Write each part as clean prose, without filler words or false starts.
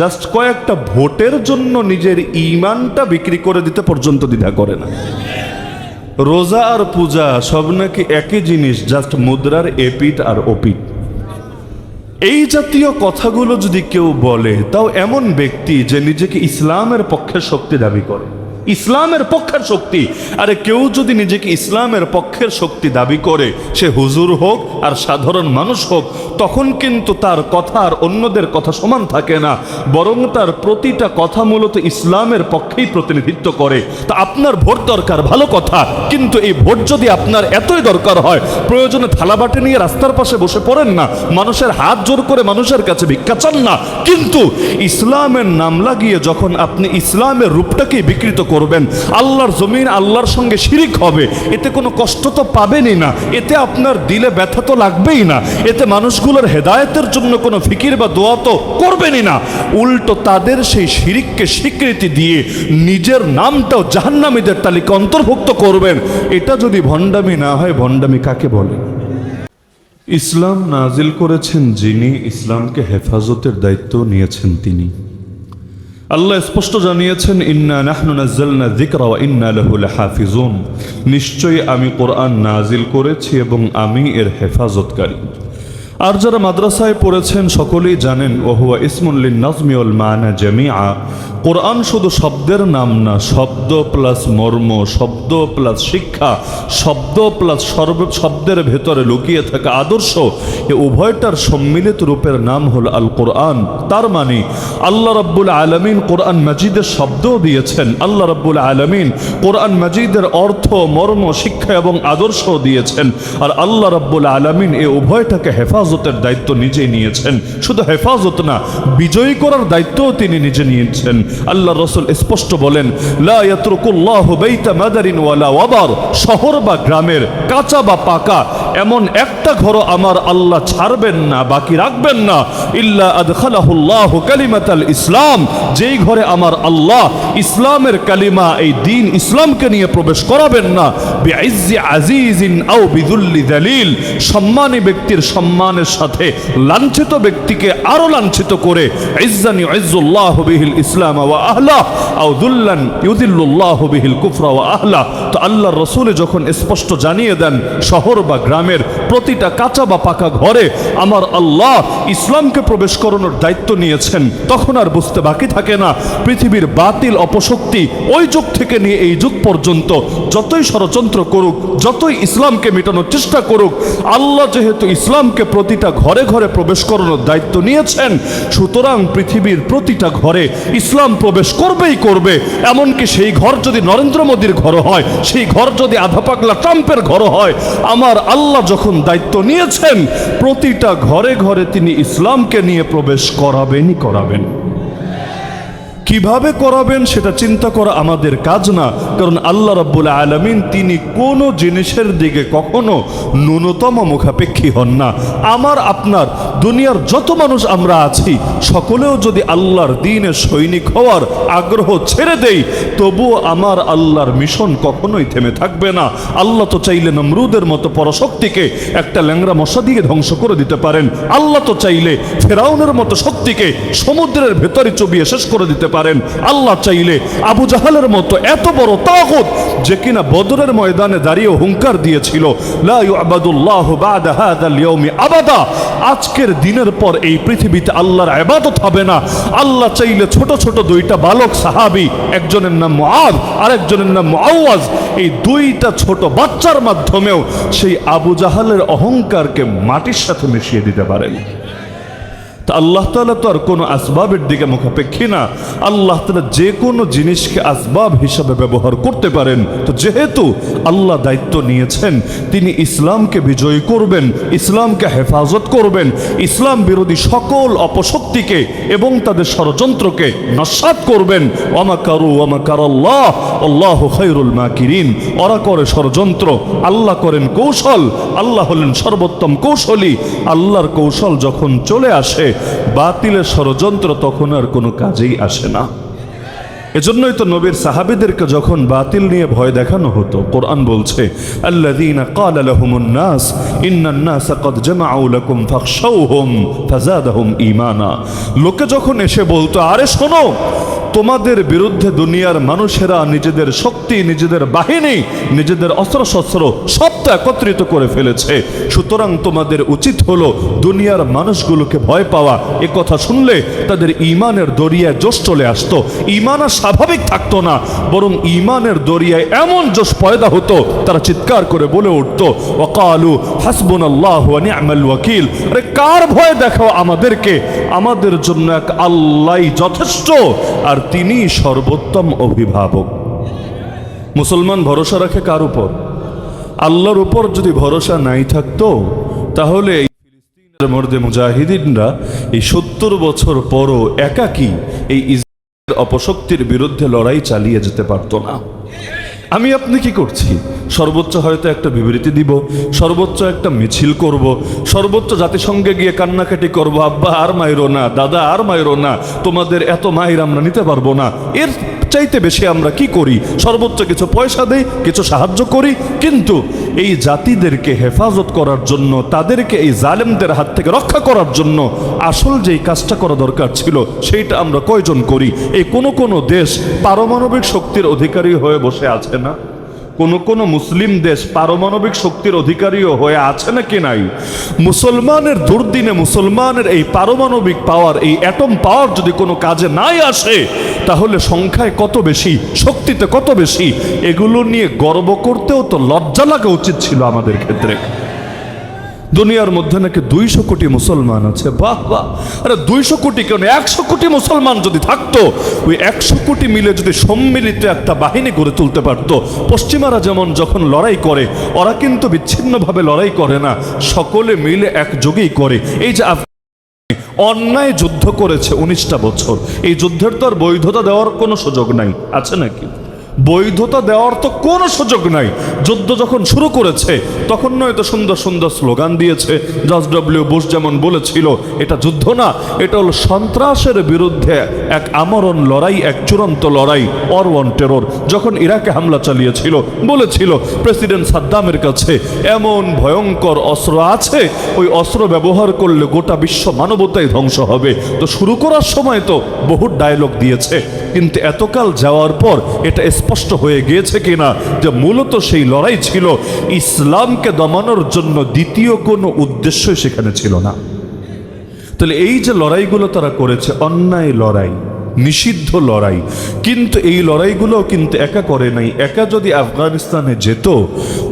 Just কয়েকটা ভোটের জন্য নিজের ঈমানটা বিক্রি করে দিতে পর্যন্ত দ্বিধা করে না। রোজা আর পূজা সব নাকি একই জিনিস, জাস্ট মুদ্রার এপিট আর ওপিট। এই জাতীয় কথাগুলো যদি কেউ বলে, তাও এমন ব্যক্তি যে নিজেকে ইসলামের পক্ষের শক্তি দাবি করে, ইসলামের পক্ষের শক্তি। আরে কেউ যদি নিজেকে ইসলামের পক্ষের শক্তি দাবি করে, সে হুজুর হোক আর সাধারণ মানুষ হোক, তখন কিন্তু তার কথা আর অন্যদের কথা সমান থাকে না, বরং তার প্রতিটা কথা মূলত ইসলামের পক্ষেই প্রতিনিধিত্ব করে। তা আপনার ভোট দরকার, ভালো কথা, কিন্তু এই ভোট যদি আপনার এতই দরকার হয়, প্রয়োজনে থালাবাটি নিয়ে রাস্তার পাশে বসে পড়েন না, মানুষের হাত জোর করে মানুষের কাছে ভিক্ষা চান না, কিন্তু ইসলামের নাম লাগিয়ে যখন আপনি ইসলামের রূপটাকেই বিকৃত করবেন, আল্লাহর জমিন আল্লাহর সঙ্গে শিরিক হবে, এতে কোনো কষ্ট তো পাবেনই না, এতে আপনার দিলে ব্যথা তো লাগবেই না, এতে মানুষগুলোর হেদায়েতের জন্য কোনো ফিকির বা দোয়া তো করবেনই না, উল্টো তাদের সেই শিরিককে স্বীকৃতি দিয়ে নিজের নামটাও জাহান্নামীদের তালিকা অন্তর্ভুক্ত করবেন। এটা যদি ভণ্ডামি না হয়, ভণ্ডামি কাকে বলে? ইসলাম নাজিল করেছেন যিনি, ইসলামকে হেফাজতের দায়িত্ব নিয়েছেন তিনি। আল্লাহ স্পষ্ট জানিয়েছেন, ইন্না নাহনু নাজ্জালনা যিকরা ওয়া ইন্না লাহু লাহাফিজুন, নিশ্চয়ই আমি কোরআন নাজিল করেছি এবং আমি এর হেফাজতকারী। আর যারা মাদ্রাসায় পড়েছেন সকলেই জানেন, ওহুয়া ইসমুন লিন-নাজমি ওয়াল মা'না জামিআ, কোরআন শুধু শব্দের নাম না, শব্দ প্লাস মর্ম, শব্দ প্লাস শিক্ষা, শব্দ প্লাস শব্দের ভেতরে লুকিয়ে থাকা আদর্শ, এ উভয়টার সম্মিলিত রূপের নাম হল আল কোরআন। তার মানে আল্লাহ রাব্বুল আলামিন কোরআন মাজিদের শব্দও দিয়েছেন, আল্লাহ রাব্বুল আলামিন কোরআন মাজিদের অর্থ, মর্ম, শিক্ষা এবং আদর্শ দিয়েছেন, আর আল্লাহ রাব্বুল আলামিন এ উভয়টাকে হেফাজতের দায়িত্ব নিজেই নিয়েছেন। শুধু হেফাজত না, বিজয়ী করার দায়িত্বও তিনি নিজে নিয়েছেন। আল্লাহ রাসূল স্পষ্ট বলেন, লা ইয়াতরুকুল্লাহু বাইতা মাদারিন ওয়ালা ওয়াবার, শহর বা গ্রামের কাঁচা বা পাকা এমন একটা ঘরও আমার আল্লাহ ছাড়বেন না, বাকি রাখবেন না, ইল্লা আদখালাহুল্লাহু কালিমাতাল ইসলাম, যেই ঘরে আমার আল্লাহ ইসলামের কালিমা, এই দ্বীন ইসলামকে নিয়ে প্রবেশ করাবেন না, বিইজ্জি আজিজিন আও বিযুল্লি যালিল, সম্মানী ব্যক্তির সম্মানের সাথে লাঞ্ছিত ব্যক্তিকে আরো লাঞ্ছিত করে, ইজ্জানি ইজ্জুল্লাহু বিহিল ইসলাম ওয়া আহলা আও দুল্লান ইউদিল্লুল্লাহু বিহিল কুফরা ওয়া আহলা। তো আল্লাহর রাসূল যখন স্পষ্ট জানিয়ে দেন, শহর বা গ্রামের প্রতিটা কাঁচা বা পাকা ঘরে আমার আল্লাহ ইসলামকে প্রবেশ করানোর দায়িত্ব নিয়েছেন, তখন আর বুঝতে বাকি থাকে না পৃথিবীর বাতিল অপশক্তি ওই যুগ থেকে নিয়ে এই যুগ পর্যন্ত যতই ষড়যন্ত্র করুক, যতই ইসলামকে মেটানোর চেষ্টা করুক, আল্লাহ যেহেতু ইসলামকে প্রতিটা ঘরে ঘরে প্রবেশ করানোর দায়িত্ব নিয়েছেন, সুতরাং পৃথিবীর প্রতিটা ঘরে ইসলাম প্রবেশ করবেই করবে। এমনকি সেই ঘর যদি নরেন্দ্র মোদীর ঘর হয়, সেই ঘর যদি আধা পাগলা ট্রাম্পের ঘর হয়, আমার আল্লাহ যখন দায়িত্ব নিয়েছেন, প্রতিটা ঘরে ঘরে তিনি ইসলামকে নিয়ে প্রবেশ করাবেনই করাবেন। কিভাবে করাবেন সেটা চিন্তা করা আমাদের কাজ না, কারণ আল্লাহ রাব্বুল আলামিন তিনি কোনো জিনিসের দিকে কখনো ন্যূনতম মুখাপেক্ষী হন না। আমার আপনার দুনিয়ার যত মানুষ আমরা আছি, সকলেও যদি আল্লাহর দ্বীনের সৈনিক হওয়ার আগ্রহ ছেড়ে দেই, তবুও আমার আল্লাহর মিশন কখনোই থেমে থাকবে না। আল্লাহ তো চাইলে নমরুদের মতো পরশক্তিকে একটা ল্যাংড়া মশা দিয়ে ধ্বংস করে দিতে পারেন, আল্লাহ তো চাইলে ফেরাউনের মতো শক্তিকে সমুদ্রের ভেতরে চুবিয়ে শেষ করে দিতে পারেন, আল্লাহ চাইলে আবু জাহালের মতো এত বড় তাগুত, যে কিনা বদরের ময়দানে দাঁড়িয়ে হুঙ্কার দিয়েছিল, লা ইউবাদুল্লাহু বাদা হাযাল ইয়াউমি আবাদা, আজকের দিনের পর এই পৃথিবীতে আল্লাহর ইবাদত হবে না। আল্লাহ চাইলে ছোট ছোট দুইটা বালক সাহাবী, একজনের নাম মুআদ আর একজনের নাম মুআওয়াজ, এই দুইটা ছোট বাচ্চার মাধ্যমেও সেই আবু জাহালের অহংকারকে মাটির সাথে মিশিয়ে দিতে পারেন। আল্লাহ তাআলা তো আর কোনো আসবাবের দিকে মুখাপেক্ষী না, আল্লাহ তাআলা যে কোনো জিনিসকে আসবাব হিসাবে ব্যবহার করতে পারেন। তো যেহেতু আল্লাহ দায়িত্ব নিয়েছেন, তিনি ইসলামকে বিজয়ী করবেন, ইসলামকে হেফাজত করবেন, ইসলাম বিরোধী সকল অপশক্তিকে এবং তাদের ষড়যন্ত্রকে নস্যাৎ করবেন। ওয়ামাকারু ওয়ামাকারাল্লাহ আল্লাহু খায়রুল মাকিরিন, ওরা করে ষড়যন্ত্র, আল্লাহ করেন কৌশল, আল্লাহ হলেন সর্বোত্তম কৌশলী। আল্লাহর কৌশল যখন চলে আসে, বাতিলের ষড়যন্ত্র তখন আর কোনো কাজেই আসে না। এজন্যই তো নবীর সাহাবীদেরকে যখন বাতিল নিয়ে ভয় দেখানো হতো, কোরআন বলছে আল্লাযীনা ক্বালা লাহুমুন নাস ইন্নান নাসা ক্বাদ জামাউ লাকুম ফাখশাউহুম ফাযাদাহুম ঈমানা। লোকে যখন এসে বলতো, আরে শোনো, তোমাদের বিরুদ্ধে দুনিয়ার মানুষেরা নিজেদের শক্তি, নিজেদের বাহিনী, নিজেদের অস্ত্রশস্ত্র সব তো একত্রিত করে ফেলেছে, সুতরাং তোমাদের উচিত হলো দুনিয়ার মানুষগুলোকে ভয় পাওয়া। এ কথা শুনলে তাদের ঈমানের দরিয়ায় জোশ চলে আসতো, ঈমান আর স্বাভাবিক থাকতো না, বরং ঈমানের দরিয়ায় এমন জোশ পয়দা হতো, তারা চিৎকার করে বলে উঠতো ওয়াকালু হাসবুনাল্লাহু ওয়া নি'মাল ওয়াকিল। আরে কার ভয় দেখাও আমাদেরকে, আমাদের জন্য এক আল্লাহই যথেষ্ট, আর তিনি সর্বোত্তম অভিভাবক। মুসলমান ভরসা রাখে কার উপর? আল্লাহর উপর। যদি ভরসা নাই থাকতো তাহলে এই ফিলিস্তিনের মর্দে মুজাহিদিনরা এই 70 বছর পরও একাকী এই ইসরায়েলের অপশক্তির বিরুদ্ধে লড়াই চালিয়ে যেতে পারতো না। আমি আপনি কি করছি? সর্বোচ্চ হয়তো একটা বিবৃতি দিব, সর্বোচ্চ একটা মিছিল করব, সর্বোচ্চ জাতিসংঘে গিয়ে কান্নাকাটি করব, আব্বা আর মাইরো না, দাদা আর মাইরো না, তোমাদের এত মাইর আমরা নিতে পারবো না। এর চাইতে বেশি আমরা কি করি? সর্বোচ্চ কিছু পয়সা দেই, কিছু সাহায্য করি। কিন্তু এই জাতিদেরকে হেফাজত করার জন্য, তাদেরকে এই জালেমদের হাত থেকে রক্ষা করার জন্য আসল যেই কাজটা করা দরকার ছিল সেইটা আমরা কয়জন করি? এই কোনো দেশ পারমাণবিক শক্তির অধিকারী হয়ে বসে আছে না? কোন মুসলিম দেশ পারমাণবিক শক্তির অধিকারীও হয়ে আছে নাকি নাই? মুসলমানের দুর্দিনে মুসলমানের এই পারমাণবিক পাওয়ার, এই অ্যাটম পাওয়ার যদি কোনো কাজে নাই আসে, তাহলে সংখ্যায় কত বেশি, শক্তিতে কত বেশি, এগুলো নিয়ে গর্ব করতেও তো লজ্জা লাগা উচিত ছিল আমাদের ক্ষেত্রে। দুনিয়ার মধ্যে নাকি 200 কোটি মুসলমান আছে। বাহ বাহ! আরে 200 কোটি কেন, 100 কোটি মুসলমান যদি থাকতো, ওই 100 কোটি মিলে যদি সম্মিলিত একটা বাহিনী গড়ে তুলতে পারতো। পশ্চিমারা যেমন যখন লড়াই করে, ওরা কিন্তু বিচ্ছিন্নভাবে লড়াই করে না, সকলে মিলে একযোগেই করে। এই যে অন্যায় যুদ্ধ করেছে 19টা বছর, এই যুদ্ধের তো আর বৈধতা দেওয়ার কোনো সুযোগ নাই, আছে নাকি? বৈধতা দেওয়ার তো কোনো সুযোগ নাই। যুদ্ধ যখন শুরু করেছে তখন নয়তো সুন্দর সুন্দর স্লোগান দিয়েছে। জর্জ ডব্লিউ বুশ যেমন বলেছিল, এটা যুদ্ধ না, এটা হলো সন্ত্রাসের বিরুদ্ধে এক আমরণ লড়াই, এক চূড়ান্ত লড়াই, ওয়ার অন টেরর। যখন ইরাকে হামলা চালিয়েছিল, বলেছিল প্রেসিডেন্ট সাদ্দামের কাছে এমন ভয়ঙ্কর অস্ত্র আছে, ওই অস্ত্র ব্যবহার করলে গোটা বিশ্ব মানবতাই ধ্বংস হবে। তো শুরু করার সময় তো বহু ডায়লগ দিয়েছে, কিন্তু এতকাল যাওয়ার পর এটা স্পষ্ট হয়ে গিয়েছে কিনা যে মূলত সেই লড়াই ছিল ইসলামকে দমানোর জন্য, দ্বিতীয় কোনো উদ্দেশ্যই সেখানে ছিল না। তাহলে এই যে লড়াইগুলো তারা করেছে, অন্যায় লড়াই, নিষিদ্ধ লড়াই, কিন্তু এই লড়াইগুলো কিন্তু একা করে নাই। একা যদি আফগানিস্তানে যেত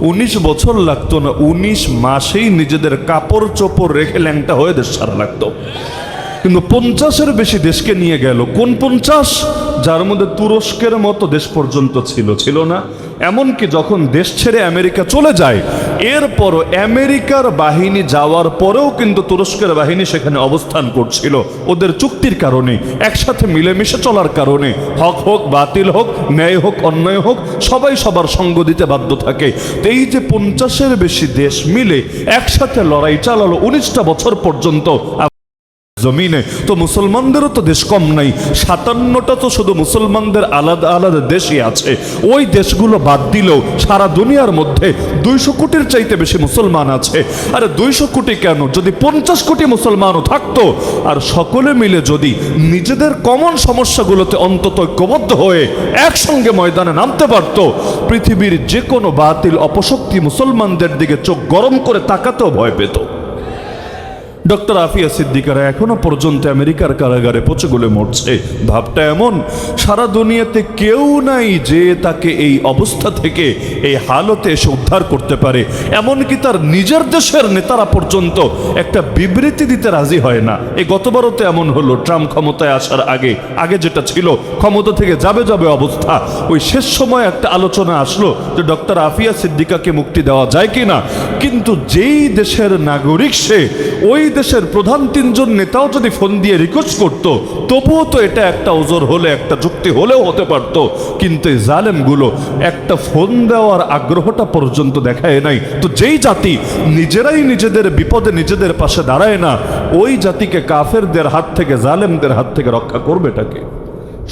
19 বছর লাগতো না, 19 মাসেই নিজেদের কাপড় চোপড় রেখে ল্যাংটা হয়ে দেশ ছাড়া লাগতো। কিন্তু 50-এর বেশি দেশকে নিয়ে গেল। কোন 50? যার মধ্যে তুরস্কের মতো দেশ পর্যন্ত ছিল না। এমনকি যখন দেশ ছেড়ে আমেরিকা চলে যায়, এরপরও আমেরিকার বাহিনী যাওয়ার পরেও কিন্তু তুরস্কের বাহিনী সেখানে অবস্থান করছিল, ওদের চুক্তির কারণে, একসাথে মিলেমিশে চলার কারণে। হক হোক, বাতিল হোক, ন্যায় হোক, অন্যায় হোক, সবাই সবার সঙ্গ দিতে বাধ্য থাকে। তো এই যে 50-এর বেশি দেশ মিলে একসাথে লড়াই চালালো 19টা বছর পর্যন্ত জমিনে, তো মুসলমানদেরও তো দেশ কম নাই। 57টা তো শুধু মুসলমানদের আলাদা আলাদা দেশই আছে। ওই দেশগুলো বাদ দিলেও সারা দুনিয়ার মধ্যে 200 কোটির চাইতে বেশি মুসলমান আছে। আরে 200 কোটি কেন, যদি 50 কোটি মুসলমানও থাকতো, আর সকলে মিলে যদি নিজেদের কমন সমস্যাগুলোতে অন্তত ঐক্যবদ্ধ হয়ে একসঙ্গে ময়দানে নামতে পারত, পৃথিবীর যে কোনো বাতিল অপশক্তি মুসলমানদের দিকে চোখ গরম করে তাকাতেও ভয় পেত। ডক্টর আফিয়া সিদ্দিকারা এখনো পর্যন্ত আমেরিকার কারাগারে পচে গলে মরছে। ভাবটা এমন, সারা দুনিয়াতে কেউ নাই যে তাকে এই অবস্থা থেকে, এই হালতে এসে উদ্ধার করতে পারে। এমনকি তার নিজের দেশের নেতারা পর্যন্ত একটা বিবৃতি দিতে রাজি হয় না। এই গতবারও তো এমন হলো, ট্রাম্প ক্ষমতায় আসার আগে যেটা ছিল, ক্ষমতা থেকে যাবে অবস্থা, ওই শেষ সময় একটা আলোচনা আসলো যে ডক্টর আফিয়া সিদ্দিকাকে মুক্তি দেওয়া যায় কিনা। কিন্তু যেই দেশের নাগরিক সে, ওই দেশের প্রধান 3জন নেতাও যদি ফোন দিয়ে রিকোয়েস্ট করতো, তবুও তো এটা একটা ওজোর হলে, একটা যুক্তি হলেও হতে পারতো। কিন্তু এই জালেমগুলো একটা ফোন দেওয়ার আগ্রহটা পর্যন্ত দেখায় নাই। তো যেই জাতি নিজেরাই নিজেদের বিপদে নিজেদের পাশে দাঁড়ায় না, ওই জাতিকে কাফেরদের হাত থেকে, জালেমদের হাত থেকে রক্ষা করবেটাকে?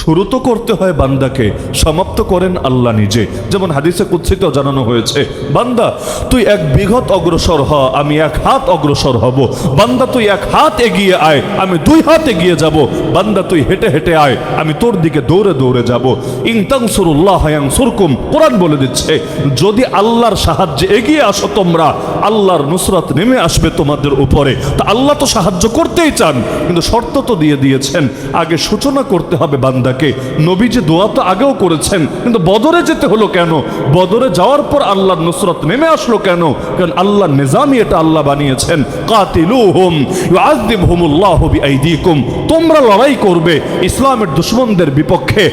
শুরু তো করতে হয় বান্দাকে, সমাপ্ত করেন আল্লাহ নিজে। যেমন হাদিসে কুদসিতেও জানানো হয়েছে, বান্দা তুই 1 বিঘত অগ্রসর হ, আমি 1 হাত অগ্রসর হব। বান্দা তুই 1 হাত এগিয়ে আয়, আমি 2 হাত এগিয়ে যাব। বান্দা তুই হেঁটে হেঁটে আয়, আমি তোর দিকে দৌড়ে দৌড়ে যাব। ইন তানসুরুল্লাহ ইয়ানসুরকুম, কোরআন বলে দিচ্ছে যদি আল্লাহর সাহায্যে এগিয়ে আসো তোমরা, আল্লাহর নুসরাত নেমে আসবে তোমাদের উপরে। তা আল্লাহ তো সাহায্য করতেই চান, কিন্তু শর্ত তো দিয়ে দিয়েছেন, আগে সূচনা করতে হবে বান্দাকে। নবীজি দোয়া তো আগেও করেছেন, কিন্তু বদরে যেতে হলো কেন? বদরে যাওয়ার পর আল্লাহর নুসরাত নেমে আসলো কেন? কারণ আল্লাহর নিজামই এটা আল্লাহ বানিয়েছেন, কাতিলুহুম ইউআযিবহুমুল্লাহু বিআইদিকুম, তোমরা লড়াই করবে ইসলামের দুশমনদের বিপক্ষে,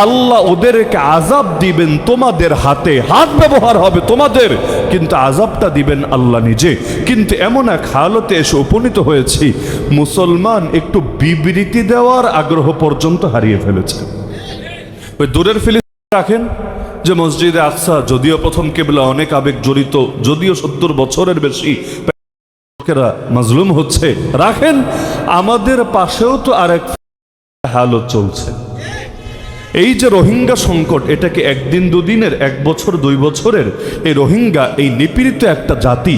আল্লাহ ওদেরকে আযাব দিবেন তোমাদের হাতে, হাত ব্যবহার হবে তোমাদের, কিন্তু আযাবটা দিবেন আল্লাহ নিজে। কিন্তু এমন এক হালতে এসে উপনীত হয়েছি, মুসলমান একটু বিবৃতি দেওয়ার আগ্রহ পর্যন্ত হারিয়ে ফেলেছে। ওই দূরের ফিলিস্তিন রাখেন যে মসজিদে আকসা যদিও প্রথম কেবলা, অনেক আবেগ জড়িত, যদিও 70 বছরের বেশি লোকেরা মাজলুম হচ্ছে, রাখেন। আমাদের পাশেও তো আরেক হালত চলছে। এই যে রোহিঙ্গা সংকট, এটাকে 1 দিন 2 দিনের, 1 বছর 2 বছরের? এই রোহিঙ্গা এই নিপীড়িত একটা জাতি,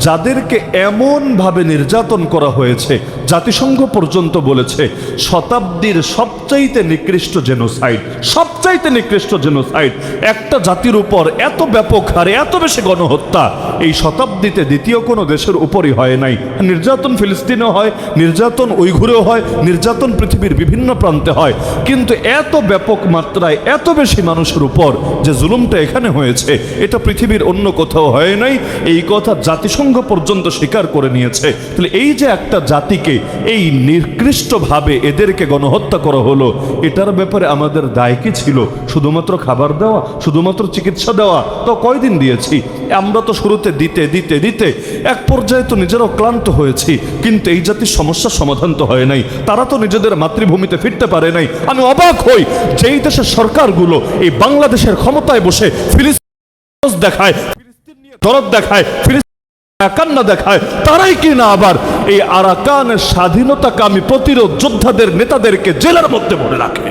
যাদেরকে এমনভাবে নির্যাতন করা হয়েছে, জাতিসংঘ পর্যন্ত বলেছে শতাব্দীর সবচাইতে নিকৃষ্ট জেনোসাইড, সবচাইতে নিকৃষ্ট জেনোসাইড। একটা জাতির উপর এত ব্যাপক হারে এত বেশি গণহত্যা এই শতাব্দীতে দ্বিতীয় কোনো দেশের উপরই হয় নাই। নির্যাতন ফিলিস্তিনেও হয়, নির্যাতন উইঘুরেও হয়, নির্যাতন পৃথিবীর বিভিন্ন প্রান্তে হয়, কিন্তু এত ব্যাপক মাত্রায় এত বেশি মানুষের উপর যে জুলুমটা এখানে হয়েছে, এটা পৃথিবীর অন্য কোথাও হয় নাই। এই কথা জাতিসংঘ পর্যন্ত স্বীকার করে নিয়েছে। তাহলে এই যে একটা জাতিকে এই নিকৃষ্টভাবে এদেরকে গণহত্যা করা হলো, এটার ব্যাপারে আমাদের দায় কি ছিল? শুধুমাত্র খাবার দেওয়া, শুধুমাত্র চিকিৎসা দেওয়া? তো কয়দিন দিয়েছি আমরা? তো শুরুতে দিতে দিতে দিতে এক পর্যায়ে তো নিজেরাও ক্লান্ত হয়েছি, কিন্তু এই জাতির সমস্যার সমাধান তো হয় নাই। তারা তো নিজেদের মাতৃভূমিতে ফিরতে পারে নাই। আমি অবাক হই যেই দেশের সরকারগুলো এই বাংলাদেশের ক্ষমতায় বসে ফিলিস্তিন দেখায়, ফিলিস্তিন নিয়ে দরদ দেখায়, কান্না দেখায়, তারাই কিনা আবার এই আরাকানের স্বাধীনতাকামী প্রতিরোধ যোদ্ধাদের নেতাদেরকে জেলের মধ্যে ভরে রাখে।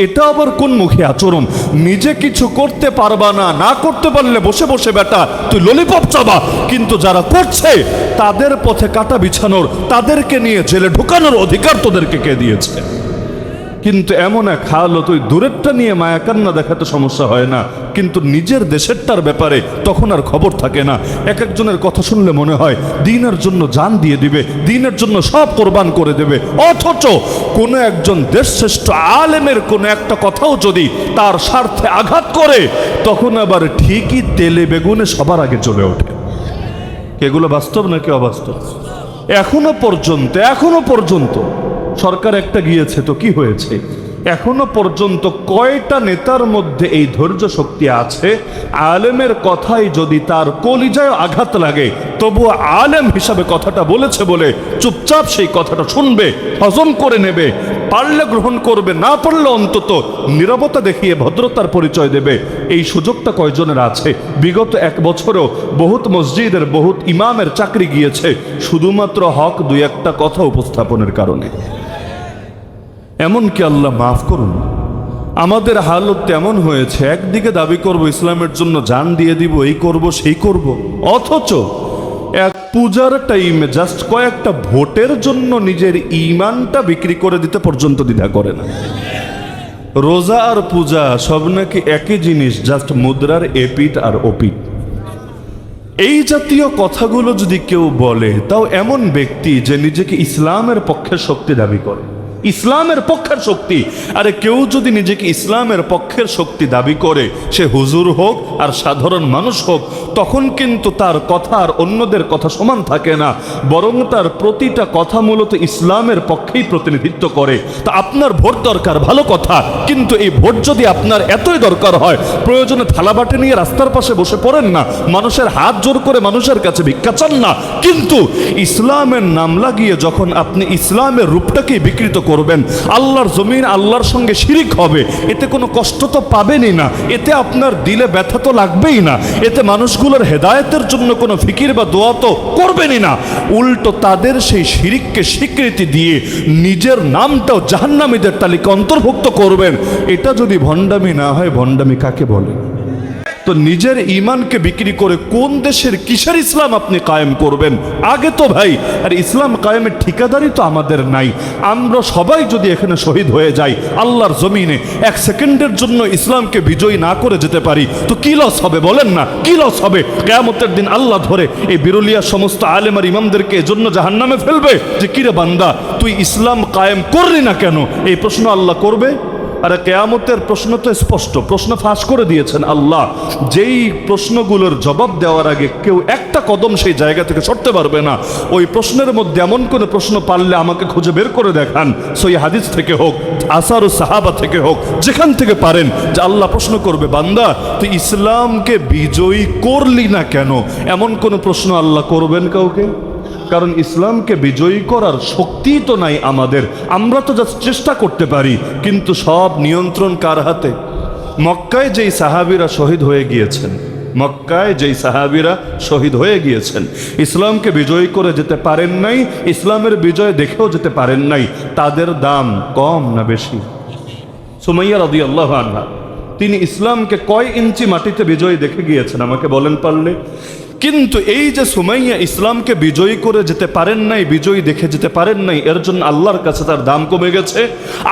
এটা আবার কোন মুখে আচরণ? নিজে কিছু করতে পারবা না, না করতে পারলে বসে বসে বেটা তুই ললিপপ চাবা, কিন্তু যারা করছে তাদের পথে কাটা বিছানোর, তাদেরকে নিয়ে জেলে ঢুকানোর অধিকার তোদেরকে কে দিয়েছে? কিন্তু এমন এক হালত, ওই দূরেরটা নিয়ে মায়া কান্না দেখাতে সমস্যা হয় না, কিন্তু নিজের দেশেরটার ব্যাপারে তখন আর খবর থাকে না। এক একজনের কথা শুনলে মনে হয় দ্বীনের জন্য জান দিয়ে দিবে, দ্বীনের জন্য সব কোরবান করে দেবে, অথচ কোনো একজন দেশশ্রেষ্ঠ আলেমের কোনো একটা কথাও যদি তার স্বার্থে আঘাত করে, তখন আবার ঠিকই তেলে বেগুনে সবার আগে চলে ওঠে। এগুলো বাস্তব নাকি অবাস্তব? এখনো পর্যন্ত সরকার একটা গিয়েছে তো কি হয়েছে? এখনো পর্যন্ত কয়টা নেতার মধ্যে এই ধৈর্য শক্তি আছে, আলেমের কথাই যদি তার কলিজায় আঘাত লাগে তবুও আলেম হিসাবে কথাটা বলেছে বলে চুপচাপ সেই কথাটা শুনবে, হজম করে নেবে, পারলে গ্রহণ করবে, না পারলে অন্তত নীরবতা দেখিয়ে ভদ্রতার পরিচয় দেবে? এই সুযোগটা কয়জনের আছে? বিগত 1 বছরেও বহুত মসজিদের বহুত ইমামের চাকরি গিয়েছে শুধুমাত্র হক 2-1টা কথা উপস্থাপনের কারণে। এমনকি আল্লাহ মাফ করুন, আমাদের হালত তেমন হয়েছে, একদিকে দাবি করব ইসলামের জন্য জান দিয়ে দিব, এই করব সেই করব, অথচ এক পূজার টাইমে জাস্ট কয়েকটা ভোটের জন্য নিজের ঈমানটা বিক্রি করে দিতে পর্যন্ত দ্বিধা করে না। রোজা আর পূজা সব নাকি একই জিনিস, জাস্ট মুদ্রার এপিঠ আর ওপিঠ। এই জাতীয় কথাগুলো যদি কেউ বলে, তাও এমন ব্যক্তি যে নিজেকে ইসলামের পক্ষের শক্তি দাবি করে, ইসলামের পক্ষের শক্তি। আরে কেউ যদি নিজেকে ইসলামের পক্ষের শক্তি দাবি করে, সে হুজুর হোক আর সাধারণ মানুষ হোক, তখন কিন্তু তার কথা আর অন্যদের কথা সমান থাকে না, বরং তার প্রতিটা কথা মূলত ইসলামের পক্ষেই প্রতিনিধিত্ব করে। তা আপনার ভোট দরকার, ভালো কথা, কিন্তু এই ভোট যদি আপনার এতই দরকার হয়, প্রয়োজনে থালাবাটি নিয়ে রাস্তার পাশে বসে পড়েন না, মানুষের হাত জোর করে মানুষের কাছে ভিক্ষা চান না, কিন্তু ইসলামের নাম লাগিয়ে যখন আপনি ইসলামের রূপটাকেই বিকৃত করবেন, আল্লাহর জমিন আল্লাহর সঙ্গে শিরিক হবে, এতে কোনো কষ্ট তো পাবেনই না, এতে আপনার দিলে ব্যথা তো লাগবেই না, এতে মানুষগুলোর হেদায়েতের জন্য কোনো ফিকির বা দোয়া তো করবেনই না। উল্টো তাদের সেই শিরিককে স্বীকৃতি দিয়ে নিজের নামটাও জাহান্নামীদের তালিকা অন্তর্ভুক্ত করবেন। এটা যদি ভণ্ডামি না হয়, ভণ্ডামি কাকে বলে? তো নিজের ইমানকে বিক্রি করে কোন দেশের কিসের ইসলাম আপনি কায়েম করবেন? আগে তো ভাই আর ইসলাম কায়েমের ঠিকাদারি তো আমাদের নাই। আমরা সবাই যদি এখানে শহীদ হয়ে যাই আল্লাহর জমিনে, এক সেকেন্ডের জন্য ইসলামকে বিজয়ী না করে যেতে পারি, তো কি লস হবে বলেন না? কি লস হবে? কিয়ামতের দিন আল্লাহ ধরে এই বিরুলিয়ার সমস্ত আলেম আর ইমামদেরকে এজন্য জাহান্নামে ফেলবে যে কিরে বান্দা তুই ইসলাম কায়েম করলি না কেন? এই প্রশ্ন আল্লাহ করবে। আরে কিয়ামতের প্রশ্ন তো স্পষ্ট, প্রশ্ন ফাঁস করে দিয়েছেন আল্লাহ। যেই প্রশ্নগুলোর জবাব দেওয়ার আগে কেউ একটা কদম সেই জায়গা থেকে সরতে পারবে না। ওই প্রশ্নের মধ্যে এমন কোনো প্রশ্ন পারলে আমাকে খুঁজে বের করে দেখান, সহিহ হাদিস থেকে হোক, আসার ও সাহাবা থেকে হোক, যেখান থেকে পারেন, যে আল্লাহ প্রশ্ন করবে বান্দা তুই ইসলামকে বিজয়ী করলি না কেন? এমন কোনো প্রশ্ন আল্লাহ করবেন কাউকে? কারণ ইসলামকে বিজয়ী করার শক্তি তো নাই আমাদের, আমরা তো জাস্ট চেষ্টা করতে পারি, কিন্তু সব নিয়ন্ত্রণ কার হাতে? মক্কায় যেই সাহাবীরা শহীদ হয়ে গিয়েছেন, মক্কায় যেই সাহাবীরা শহীদ হয়ে গিয়েছেন, ইসলামকে বিজয়ী করে যেতে পারেন নাই, ইসলামের বিজয় দেখেও যেতে পারেন নাই, তাদের দাম কম না বেশি? সুমাইয়া রাদিয়াল্লাহু আনহা তিনি ইসলামকে কয় ইঞ্চি মাটিতে বিজয়ী দেখে গিয়েছেন আমাকে বলেন পারলে? কিন্তু এই যে সুমাইয়া ইসলামকে বিজয়ী করে যেতে পারেন নাই, বিজয়ী দেখে যেতে পারেন নাই, এর জন্য আল্লাহর কাছে তার দাম কমে গেছে।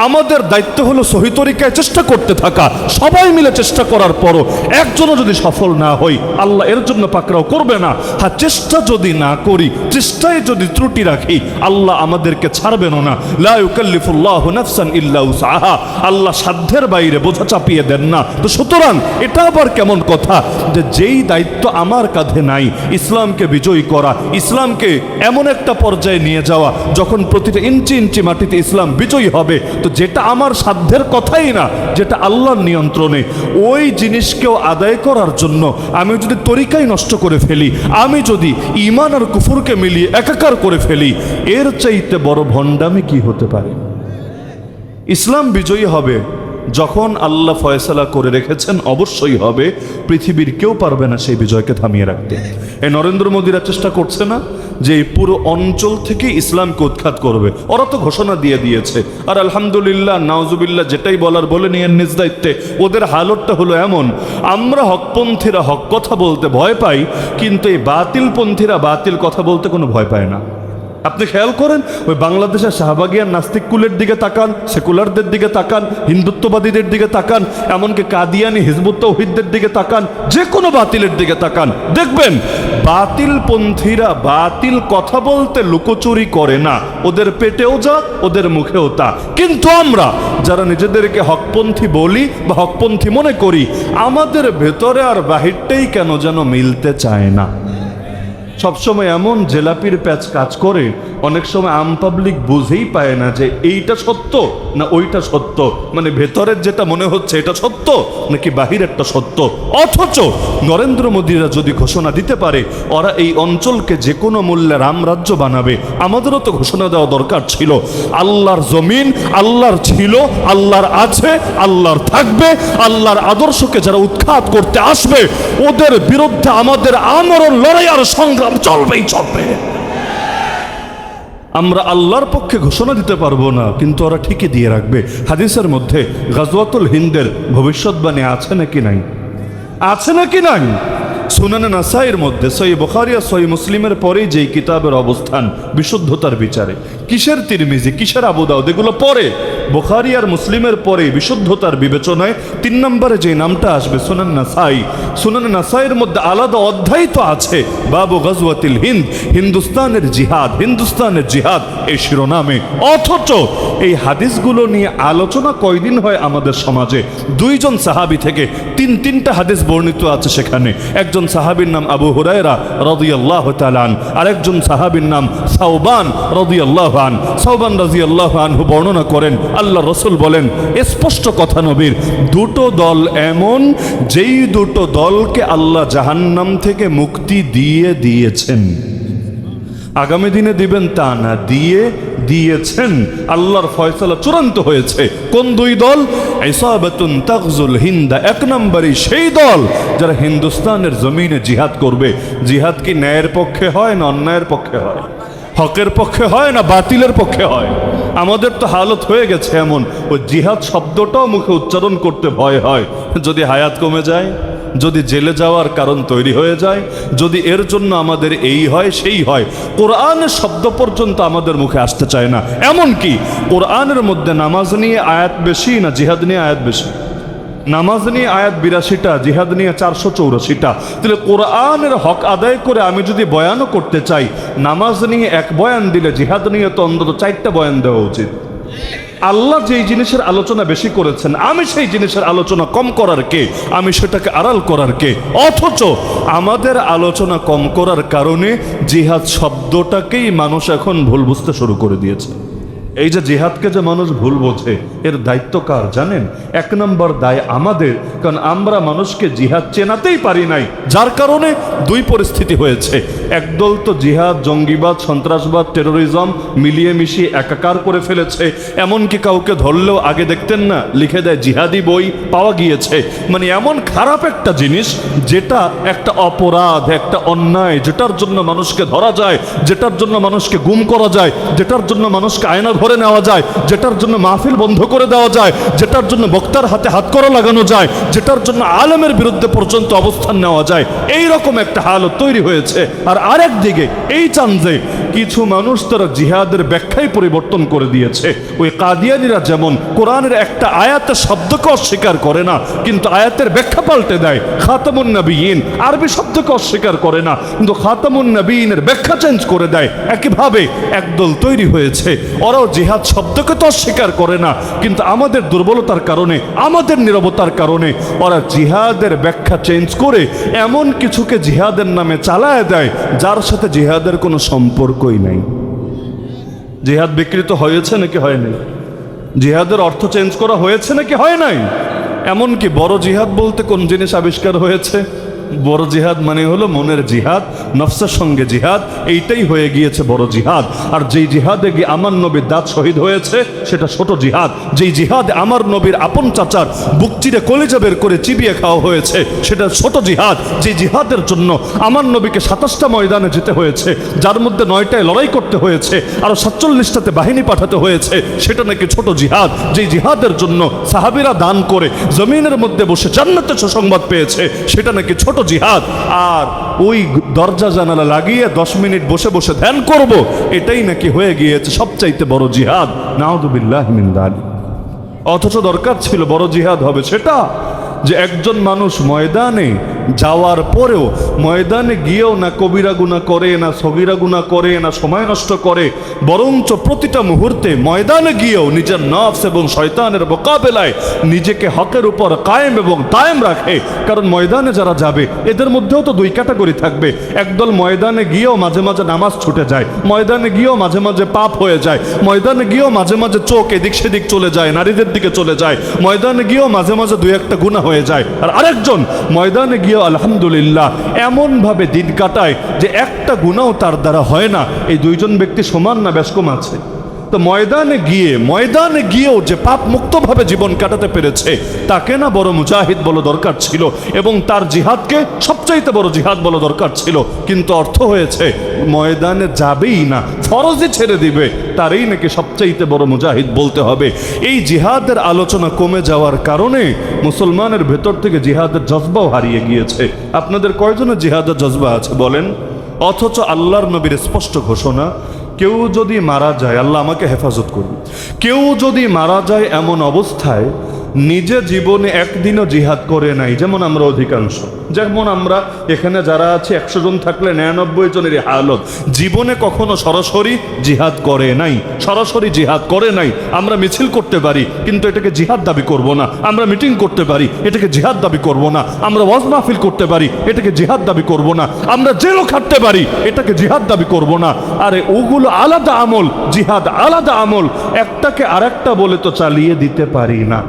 আমাদের দায়িত্ব হলো সহি তরিকায় চেষ্টা করতে থাকা, সবাই মিলে চেষ্টা করার পরও একজনও যদি সফল না হই আল্লাহ এর জন্য পাকড়াও করবে না। হ্যাঁ, চেষ্টা যদি না করি, চেষ্টায় যদি ত্রুটি রাখি, আল্লাহ আমাদেরকে ছাড়বেন না। লা ইউকাল্লিফুল্লাহু নাফসান ইল্লা উসআহা, আল্লাহ সাধ্যের বাইরে বোঝা চাপিয়ে দেন না। তো সুতরাং এটা আবার কেমন কথা যে যেই দায়িত্ব আমার কাঁধে নাই, ইসলামকে বিজয়ী করা, ইসলামকে এমন একটা পর্যায়ে নিয়ে যাওয়া যখন প্রতিটা ইঞ্চি ইঞ্চি মাটিতে ইসলাম বিজয়ী হবে, তো যেটা আমার সাধ্যের কথাই না, যেটা আল্লাহর নিয়ন্ত্রণে, ওই জিনিসকেও আদায় করার জন্য আমি যদি তরিকাই নষ্ট করে ফেলি, আমি যদি ঈমান আর কুফরকে মিলিয়ে একাকার করে ফেলি, এর চাইতে বড় ভণ্ডামি কি হতে পারে? ইসলাম বিজয়ী হবে যখন আল্লাহ ফয়সালা করে রেখেছেন অবশ্যই হবে, পৃথিবীর কেউ পারবে না সেই বিজয়কে থামিয়ে রাখতে। এই নরেন্দ্র মোদীরা চেষ্টা করছে না যে এই পুরো অঞ্চল থেকে ইসলামকে উৎখাত করবে? ওরা তো ঘোষণা দিয়ে দিয়েছে, আর আলহামদুলিল্লাহ নাউজুবিল্লাহ যেটাই বলার বলে নিয়ে নিজ দায়িত্বে। ওদের হালতটা হলো এমন, আমরা হকপন্থীরা হক কথা বলতে ভয় পাই, কিন্তু এই বাতিলপন্থীরা বাতিল কথা বলতে কোনো ভয় পায় না। আপনি খেয়াল করেন, ওই বাংলাদেশের শাহবাগিয়ার নাস্তিক কুলের দিকে তাকান, সেকুলারদের দিকে তাকান, হিন্দুত্ববাদীদের দিকে তাকান, এমনকি কাদিয়ানি হিজবুত তাওহীদদের দিকে তাকান, যে কোনো বাতিলের দিকে তাকান, দেখবেন বাতিলপন্থীরা বাতিল কথা বলতে লুকোচুরি করে না। ওদের পেটেও যা, ওদের মুখেও তা। কিন্তু আমরা যারা নিজেদেরকে হকপন্থী বলি বা হকপন্থী মনে করি, আমাদের ভেতরে আর বাহিরটাই কেন যেন মিলতে চায় না। সবসময় এমন জেলাপির প্যাচ কাজ করে, অনেক সময় আম পাবলিক বুঝেই পায় না যে এইটা সত্য না ওইটা সত্য, মানে ভেতরের যেটা মনে হচ্ছে এটা সত্য নাকি বাহিরেরটা সত্য। অথচ নরেন্দ্র মোদীরা যদি ঘোষণা দিতে পারে ওরা এই অঞ্চলকে যে কোনো মূল্যে রামরাজ্য বানাবে, আমাদেরও তো ঘোষণা দেওয়া দরকার ছিল। আল্লাহর জমিন আল্লাহর ছিল, আল্লাহর আছে, আল্লাহর থাকবে। আল্লাহর আদর্শকে যারা উৎখাত করতে আসবে ওদের বিরুদ্ধে আমাদের আমরণ, লড়াই আর সংগ্রাম চলবেই চলবে। আমরা আল্লাহর পক্ষে ঘোষণা দিতে পারবো না, কিন্তু ওরা ঠিকই দিয়ে রাখবে। হাদিসের মধ্যে গাজওয়াতুল হিন্দের ভবিষ্যৎবাণী আছে নাকি নাই? আছে নাকি নাই? সুনানে নাসাইয়ের মধ্যে সহিহ বুখারী আর সহিহ মুসলিমের পরেই যেই কিতাবের অবস্থান বিশুদ্ধতার বিচারে, কিসের তিরমিজি, কিসের আবু দাউদ, এগুলো পরে বুখারী আর মুসলিমের পরে বিশুদ্ধতার বিবেচনায় 3 নম্বরে যে নামটা আসবে সুনান নাসাই। সুনান নাসাইয়ের মধ্যে আলাদা অধ্যায় তো আছে, বাবু গাজওয়াতিল হিন্দ, হিন্দুস্তানের জিহাদ, হিন্দুস্তানের জিহাদ এই শিরোনামে। অথচ এই হাদিসগুলো নিয়ে আলোচনা কয়দিন হয় আমাদের সমাজে? 2 জন সাহাবী থেকে 3টা হাদিস বর্ণিত আছে সেখানে। একজন সাহাবীর নাম আবু হুরায়রা রাদিয়াল্লাহু তাআলা আন, আরেকজন সাহাবীর নাম সাওবান রাদিয়াল্লাহু আন। সাওবান রাদিয়াল্লাহু আনহু বর্ণনা করেন, আল্লাহ রাসূল বলেন, স্পষ্ট কথা নবীর, 2টো দল এমন যেই 2টো দলকে আল্লাহ জাহান্নাম থেকে মুক্তি দিয়ে দিয়েছেন। আগামী দিনে দিবেন তা না, দিয়ে দিয়েছেন। আল্লাহর ফয়সালা চূড়ান্ত হয়েছে। কোন দুই দল? ইসাবাতুন তাগজুল হিন্দা, এক নম্বরই সেই দল যারা হিন্দুস্তানের জমিনে জিহাদ করবে। জিহাদ কি ন্যায়ের পক্ষে হয় না অন্যায়ের পক্ষে হয়? হকের পক্ষে হয় না বাতিলের পক্ষে হয়? আমাদের তো হালত হয়ে গেছে এমন, ওই জিহাদ শব্দটাও মুখে উচ্চারণ করতে ভয় হয়। যদি হায়াত কমে যায়, যদি জেলে যাওয়ার কারণ তৈরি হয়ে যায়, যদি এর জন্য আমাদের এই হয় সেই হয়, কোরআনের শব্দ পর্যন্ত আমাদের মুখে আসতে চায় না। এমন কি কোরআনের মধ্যে নামাজ নিয়ে আয়াত বেশি না জিহাদ নিয়ে আয়াত বেশি? নামাজ নিয়ে আয়াত 82টা, জিহাদ নিয়ে 484টা। তাহলে কোরআনের হক আদায় করে আমি যদি বয়ানও করতে চাই, নামাজ নিয়ে এক বয়ান দিলে জিহাদ নিয়ে তো অন্তত 4টা বয়ান দেওয়া উচিত। আল্লাহ যেই জিনিসের আলোচনা বেশি করেছেন, আমি সেই জিনিসের আলোচনা কম করার কে? আমি সেটাকে আড়াল করার কে? অথচ আমাদের আলোচনা কম করার কারণে জিহাদ শব্দটাকেই মানুষ এখন ভুল বুঝতে শুরু করে দিয়েছে। এই যে জিহাদকে যে মানুষ ভুল বোঝে, এর দায়িত্ব কার জানেন? এক নম্বর দায় আমাদের, কারণ আমরা মানুষকে জিহাদ চেনাতেই পারি নাই, যার কারণে দুই পরিস্থিতি হয়েছে। একদল তো জিহাদ, জঙ্গিবাদ, সন্ত্রাসবাদ, টেরোরিজম মিলিয়ে মিশিয়ে একাকার করে ফেলেছে। এমনকি কাউকে ধরলেও আগে দেখতেন না, লিখে দেয় জিহাদি বই পাওয়া গিয়েছে। মানে এমন খারাপ একটা জিনিস, যেটা একটা অপরাধ, একটা অন্যায়, যেটার জন্য মানুষকে ধরা যায়, যেটার জন্য মানুষকে গুম করা যায়, যেটার জন্য মানুষকে আয়না ধরে নেওয়া যায়, যেটার জন্য মাহফিল বন্ধ করে দেওয়া যায়, যেটার জন্য বক্তার হাতে হাতকড়া লাগানো যায়, যেটার জন্য আলেমের বিরুদ্ধে পর্যন্ত অবস্থান নেওয়া যায়, এই রকম একটা হালত তৈরি হয়েছে। আর আরেক দিকে এই চান যে কিছু মানুষ তারা জিহাদের ব্যাখ্যাই পরিবর্তন করে দিয়েছে। ওই কাদিয়ানিরা যেমন কোরআনের একটা আয়াতের শব্দকে অস্বীকার করে না, কিন্তু আয়াতের ব্যাখ্যা পাল্টে দেয়। খাতামুন নবিয়্যিন আরবি শব্দকে অস্বীকার করে না, কিন্তু খাতামুন নবিয়্যিনের ব্যাখ্যা চেঞ্জ করে দেয়। একইভাবে একদল তৈরি হয়েছে, ওরাও জিহাদ শব্দকে তো অস্বীকার করে না, কিন্তু আমাদের দুর্বলতার কারণে, আমাদের নীরবতার কারণে ওরা জিহাদের ব্যাখ্যা চেঞ্জ করে এমন কিছুকে জিহাদের নামে চালায় দেয় যার সাথে জিহাদের কোনো সম্পর্কই নাই। জিহাদ বিকৃত হয়েছে নাকি হয় নাই? জিহাদের অর্থ চেঞ্জ করা হয়েছে নাকি হয় নাই? এমনকি বড় জিহাদ বলতে কোন জিনিস আবিষ্কার হয়েছে? বড় জিহাদ মানে হলো মনের জিহাদ, নফসের সঙ্গে জিহাদ, এইটাই হয়ে গিয়েছে বড় জিহাদ। আর যেই জিহাদে গিয়ে আমার নবীর দাঁত শহীদ হয়েছে সেটা ছোট জিহাদ। যেই জিহাদ আমার নবীর আপন চাচার বুক চিরে কলিজা বের করে চিবিয়ে খাওয়া হয়েছে সেটা ছোট জিহাদ। যে জিহাদের জন্য আমার নবীকে 27টা ময়দানে যেতে হয়েছে, যার মধ্যে 9টায় লড়াই করতে হয়েছে, আরো 47টাতে বাহিনী পাঠাতে হয়েছে, সেটা নাকি ছোট জিহাদ। যেই জিহাদের জন্য সাহাবীরা দান করে জমিনের মধ্যে বসে জান্নাতের সুসংবাদ পেয়েছে, সেটা নাকি ছোট জিহাদ। আর ওই দরজা জানালা লাগিয়ে 10 মিনিট বসে বসে ধ্যান করব, এটাই নাকি হয়ে গিয়েছে সবচাইতে বড় জিহাদ। নাউযুবিল্লাহি মিন যালিক। অথচ দরকার ছিল বড় জিহাদ হবে সেটা যে একজন মানুষ ময়দানে যাওয়ার পরেও, ময়দানে গিয়েও না কবিরা গুনাহ করে, না সগীরা গুনাহ করে, না সময় নষ্ট করে, বরঞ্চ প্রতিটা মুহূর্তে ময়দানে গিয়েও নিজের নফস এবং শয়তানের মোকাবেলায় নিজেকে হকের উপর কায়েম এবং দায়েম রাখে। কারণ ময়দানে যারা যাবে এদের মধ্যেও তো দুই ক্যাটাগরি থাকবে। একদল ময়দানে গিয়েও মাঝে মাঝে নামাজ ছুটে যায়, ময়দানে গিয়েও মাঝে মাঝে পাপ হয়ে যায়, ময়দানে গিয়েও মাঝে মাঝে চোখ এদিক সেদিক চলে যায়, নারীদের দিকে চলে যায়, ময়দানে গিয়েও মাঝে মাঝে দুই একটা গুনাহ হয়ে যায়। আর আরেকজন ময়দানে গিয়ে আলহামদুলিল্লাহ এমন ভাবে দিন কাটায় যে একটা গুনাহ তার দ্বারা হয় না। এই দুইজন ব্যক্তি সমান না বেশ কম আছে? তো ময়দানে গিয়েও যে পাপ মুক্তভাবে জীবন কাটাতে পেরেছে, তাকে না বড় মুজাহিদ বলা দরকার ছিল, এবং তার জিহাদকে সবচাইতে বড় জিহাদ বলা দরকার ছিল। কিন্তু অর্থ হয়েছে ময়দানে যাবেই না, ফরজে ছেড়ে দিবে, তারই নাকি সবচাইতে বড় মুজাহিদ বলতে হবে। এই জিহাদের আলোচনা কমে যাওয়ার কারণে মুসলমানের ভেতর থেকে জিহাদের জজবাও হারিয়ে গিয়েছে। আপনাদের কয়জনের জিহাদের জজবা আছে বলেন? অথচ আল্লাহর নবীর স্পষ্ট ঘোষণা, কেউ যদি মারা যায়, আল্লাহ আমাকে হেফাজত করবে, কেউ যদি মারা যায় এমন অবস্থায় নিজে জীবনে একদিনও জিহাদ করে নাই, যেমন আমরা অধিকাংশ, যেমন আমরা এখানে যারা আছে 100 জন থাকলে 99 জনের হালত জীবনে কখনো সরাসরি জিহাদ করে নাই, সরাসরি জিহাদ করে নাই। আমরা মিছিল করতে পারি কিন্তু এটাকে জিহাদ দাবি করব না, আমরা মিটিং করতে পারি এটাকে জিহাদ দাবি করব না, আমরা ওয়াজ মাহফিল করতে পারি এটাকে জিহাদ দাবি করব না, আমরা জেলও খাটতে পারি এটাকে জিহাদ দাবি করব না। আরে ওগুলো আলাদা আমল, জিহাদ আলাদা আমল, একটাকে আরেকটা বলে তো চালিয়ে দিতে পারি না।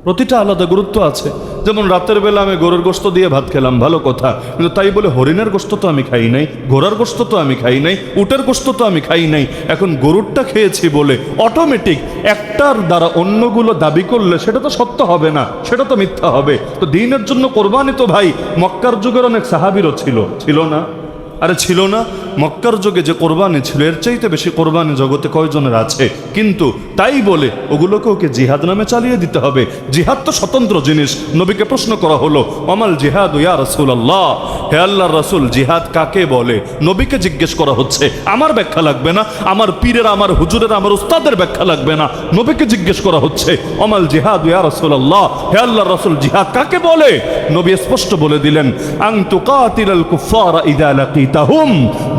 প্রতিটা আলাদা গুরুত্ব আছে। যেমন রাতের বেলা আমি গরুর গোশত দিয়ে ভাত খেলাম, ভালো কথা, কিন্তু তাই বলে হরিণের গোশত তো আমি খাই নাই, ঘোড়ার গোশত তো আমি খাই নাই, উটের গোশত তো আমি খাই নাই। এখন গরুরটা খেয়েছি বলে অটোমেটিক একটার দ্বারা অন্যগুলো দাবি করলে সেটা তো সত্য হবে না, সেটা তো মিথ্যা হবে। তো দ্বীনের জন্য কোরবানি তো ভাই মক্কার যুগের অনেক সাহাবীরও ছিল না? আরে ছিল না? মক্কার যুগে যে কোরবানি ছিল এর চাইতে বেশি কোরবানি জগতে কয়জনের আছে? কিন্তু তাই বলে ওগুলোকেও কি জিহাদ নামে চালিয়ে দিতে হবে? জিহাদ তো স্বতন্ত্র জিনিস। নবীকে প্রশ্ন করা হলো, আমাল জিহাদ ইয়া রাসূলুল্লাহ, হে আল্লাহর রাসূল জিহাদ কাকে বলে? নবীকে জিজ্ঞেস করা হচ্ছে। আমার ব্যাখ্যা লাগবে না, আমার পীরের, আমার হুজুরের, আমার উস্তাদের ব্যাখ্যা লাগবে না, নবীকে জিজ্ঞেস করা হচ্ছে আমাল জিহাদ ইয়া রাসূলুল্লাহ, হে আল্লাহর রাসূল জিহাদ কাকে বলে? নবী স্পষ্ট বলে দিলেন, আন তুকাতিলাল কুফারা ইযা লাকিতাহুম,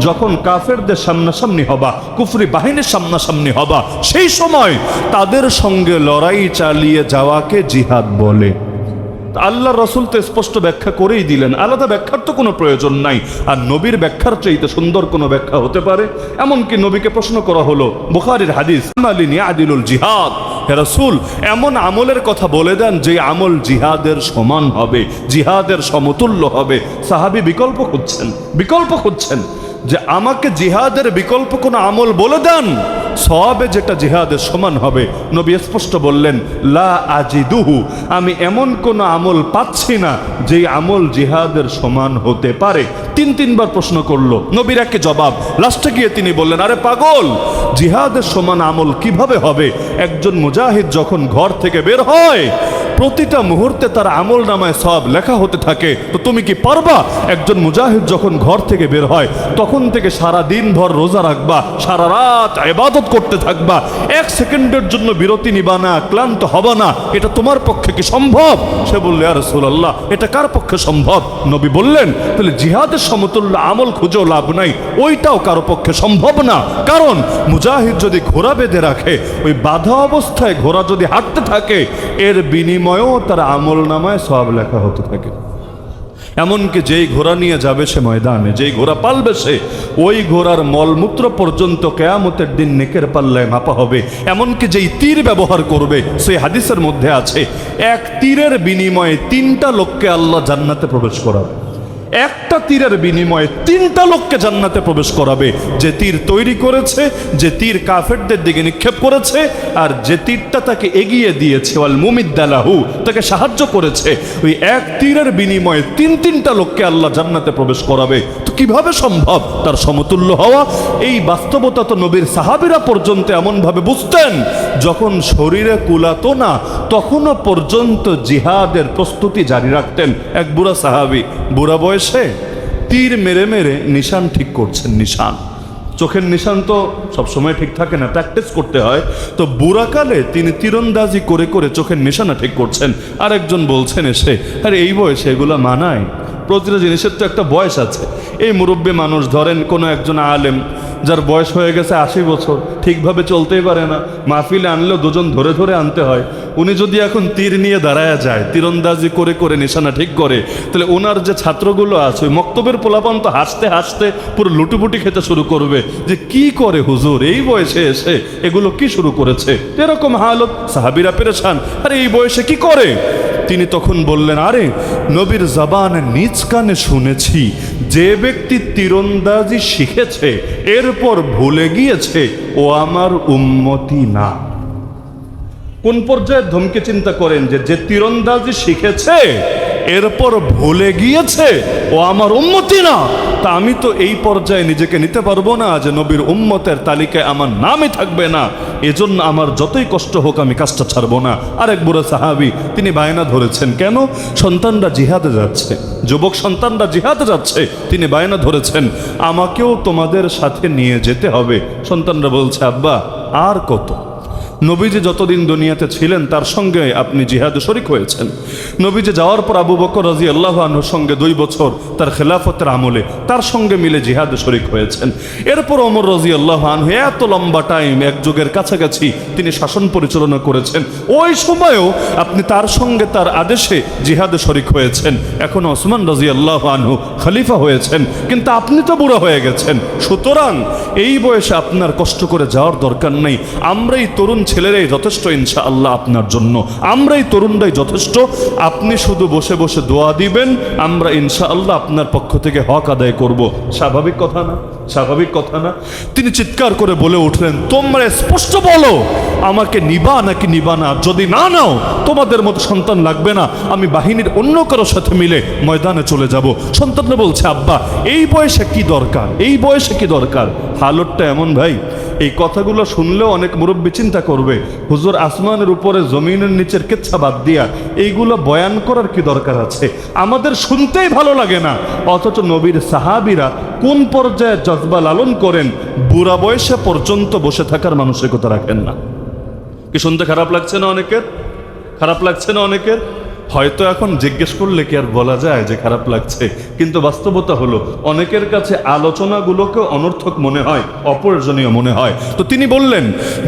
যখন কাফেরদের সামনাসামনি হবা, কুফরি বাহিনীর সামনাসামনি হবা, সেই সময় তাদের সঙ্গে লড়াই চালিয়ে যাওয়াকে জিহাদ বলে। আল্লাহ রাসূল তো স্পষ্ট ব্যাখ্যা করেই দিলেন, আলাদা ব্যাখ্যার তো কোনো প্রয়োজন নাই। আর নবীর ব্যাখ্যার চাইতে সুন্দর কোনো ব্যাখ্যা হতে পারে? এমনকি নবীকে প্রশ্ন করা হলো, বুখারীর হাদিস, আমালিন ইয়াদিলুল জিহাদ, হে রাসূল এমন আমলের কথা বলে দেন যে আমল জিহাদের সমান হবে, জিহাদের সমতুল্য হবে। সাহাবী বিকল্প খুঁজছেন যে আমাকে জিহাদের বিকল্প কোনো আমল বলে দেন সওয়াবে যেটা জিহাদের সমান হবে। নবী স্পষ্ট বললেন, লা আজিদুহু, আমি এমন কোন আমল পাচ্ছি না যে আমল জিহাদের সমান হতে পারে। তিনবার প্রশ্ন করলো, নবীর একে জবাব। লাস্টে গিয়ে তিনি বললেন, আরে পাগল, জিহাদের সমান আমল কিভাবে হবে? একজন মুজাহিদ যখন ঘর থেকে বের হয় প্রতিটা মুহূর্তে তার আমল নামায় সব লেখা হতে থাকে। তো তুমি কি পারবা একজন মুজাহিদ যখন ঘর থেকে বের হয় তখন থেকে সারা দিন ভর রোজা রাখবা, সারা রাত ইবাদত করতে থাকবা, এক সেকেন্ডের জন্য বিরতি নিবা না, ক্লান্ত হবা না, এটা তোমার পক্ষে কি সম্ভব? সে বলল, ইয়া রাসূলুল্লাহ এটা কার পক্ষে সম্ভব? নবী বললেন, তাহলে জিহাদের সমতুল্য আমল খুঁজেও লাভ নাই, ওইটাও কারো পক্ষে সম্ভব না। কারণ মুজাহিদ যদি ঘোড়া বেঁধে রাখে, ওই বাধা অবস্থায় ঘোড়া যদি হাঁটতে থাকে, এর বিনিময়েও তার আমল নামায় সওয়াব লেখা হতে থাকে। এমনকি যেই ঘোড়া নিয়ে যাবে সে ময়দানে, যেই ঘোড়া পালবে সে, ওই ঘোড়ার মলমূত্র পর্যন্ত কিয়ামতের দিন নেকের পাল্লায় মাপা হবে। এমনকি যেই তীর ব্যবহার করবে, সেই হাদিসের মধ্যে আছে এক তীরের বিনিময়ে 3টা লোককে আল্লাহ জান্নাতে প্রবেশ করাবে। একটা তীরের বিনিময়ে 3টা লোককে জান্নাতে প্রবেশ করাবে। যে তীর তৈরি করেছে, যে তীর কাফেরদের দিকে নিক্ষেপ করেছে, আর যে তীরটা তাকে এগিয়ে দিয়েছে, ওয়াল মুমিদ্দালাহু, তাকে সাহায্য করেছে, ওই এক তীরের বিনিময়ে 3টা লোককে আল্লাহ জান্নাতে প্রবেশ করাবে। তো কিভাবে সম্ভব তার সমতুল্য হওয়া? এই বাস্তবতা তো নবীর সাহাবীরা পর্যন্ত এমনভাবে বুঝতেন, যখন শরীরে কুলাতো না তখনও পর্যন্ত জিহাদের প্রস্তুতি জারি রাখতেন। এক বুড়া সাহাবী, বুড়া বয়সে তীর মেরে মেরে নিশান ঠিক করছেন। নিশান, চোখের নিশান তো সবসময় ঠিক থাকে না, প্র্যাকটিস করতে হয়। তো বুড়াকালে তিনি তীরন্দাজি করে করে চোখের নিশানা ঠিক করছেন। আর একজন বলছেন এসে, আরে এই বয়সে এগুলা মানায়? প্রতিটা জিনিসের তো একটা বয়স আছে। এই মুরব্বী মানুষ, ধরেন কোনো একজন আলেম যার বয়স হয়ে গেছে 80 বছর, ঠিকভাবে চলতেই পারে না, মাহফিলে আনলেও দুজন ধরে ধরে আনতে হয়। উনি যদি এখন তীর নিয়ে দাঁড়ায় যায়, তীরন্দাজি করে করে নিশানা ঠিক করে, তাহলে ওনার যে ছাত্রগুলো আছে, ওই মক্তবের পোলাপান তো হাসতে হাসতে পুরো লুটুপুটি খেতে শুরু করবে যে কি করে হুজুর এই বয়সে এসে এগুলো কি শুরু করেছে। এরকম হালত, সাহাবীরা পেরেশান, আরে এই বয়সে কি করে? তিনি তখন বললেন, আরে নবীর জবানে নিজ কানে শুনেছি, যে ব্যক্তি তীরন্দাজি শিখেছে এরপর ভুলে গিয়েছে ও আমার উম্মতি না। কোন পর্যায়ে ধমকে চিন্তা করেন যে তীরন্দাজি শিখেছে এরপর ভুলে গিয়েছে ও আমার উম্মতি না। তা আমি তো এই পর্যায়ে নিজেকে নিতে পারবো না যে নবীর উম্মতের তালিকায় আমার নামই থাকবে না, এজন্য আমার যতই কষ্ট হোক আমি কাজটা ছাড়বো না। আরেক বুড়ো সাহাবী, তিনি বায়না ধরেছেন, কেন? সন্তানরা জিহাদে যাচ্ছে, যুবক সন্তানরা জিহাদে যাচ্ছে, তিনি বায়না ধরেছেন আমাকেও তোমাদের সাথে নিয়ে যেতে হবে। সন্তানরা বলছে, আব্বা আর কত? নবীজি যতদিন দুনিয়াতে ছিলেন তার সঙ্গে আপনি জিহাদে শরীক হয়েছেন। নবীজি যাওয়ার পর আবু বকর রাদিয়াল্লাহু আনহুর সঙ্গে 2 বছর তার খেলাফতের আমলে তার সঙ্গে মিলে জিহাদে শরীক হয়েছেন। এরপর ওমর রাদিয়াল্লাহু আনহু এত লম্বা টাইম, এক যুগের কাছাকাছি তিনি শাসন পরিচালনা করেছেন। ওই সময়ও আপনি তার সঙ্গে তার আদেশে জিহাদে শরীক হয়েছেন। এখন ওসমান রাদিয়াল্লাহু আনহু খলিফা হয়েছেন, কিন্তু আপনি তো বুড়ো হয়ে গেছেন। সুতরাং এই বয়সে আপনার কষ্ট করে যাওয়ার দরকার নেই। আমরাই তরুণ ছেলেরাই যথেষ্ট ইনশাআল্লাহ আপনার জন্য, আমরাই তরুণরাই যথেষ্ট। আপনি শুধু বসে বসে দোয়া দিবেন, আমরা ইনশাআল্লাহ আপনার পক্ষ থেকে হক আদায় করব। স্বাভাবিক কথা না? স্বাভাবিক কথা না? তিনি চিৎকার করে বলে উঠলেন, তোমরা স্পষ্ট বলো আমাকে নিবা নাকি নিবা না, যদি না নাও তোমাদের মতো সন্তান লাগবে না, আমি বাহিনীর অন্য কারোর সাথে মিলে ময়দানে চলে যাব। সন্তানরা বলছে, আব্বা এই বয়সে কি দরকার, এই বয়সে কি দরকার? হালতটা এমন ভাই, এই কথাগুলো শুনলেও অনেক মুরব্বী চিন্তা করবে, হুজুর আসমানের উপরে জমিনের নিচের কেচ্ছা বাদ দিয়া এইগুলো বয়ান করার কি দরকার আছে? আমাদের শুনতেই ভালো লাগে না, অথচ নবীর সাহাবীরা কোন পর্যায়ে জজবা লালন করেন, বুড়া বয়সে পর্যন্ত বসে থাকার মানসিকতা রাখেন না। কি শুনতে খারাপ লাগছে না অনেকের? খারাপ লাগছে না অনেকের? হয়তো এখন জিজ্ঞেস করলে কি আর বলা যায় যে খারাপ লাগছে, কিন্তু বাস্তবতা হলো অনেকের কাছে আলোচনাগুলোকে অনর্থক মনে হয়, অপ্রয়োজনীয় মনে হয়। তো তিনি বললেন,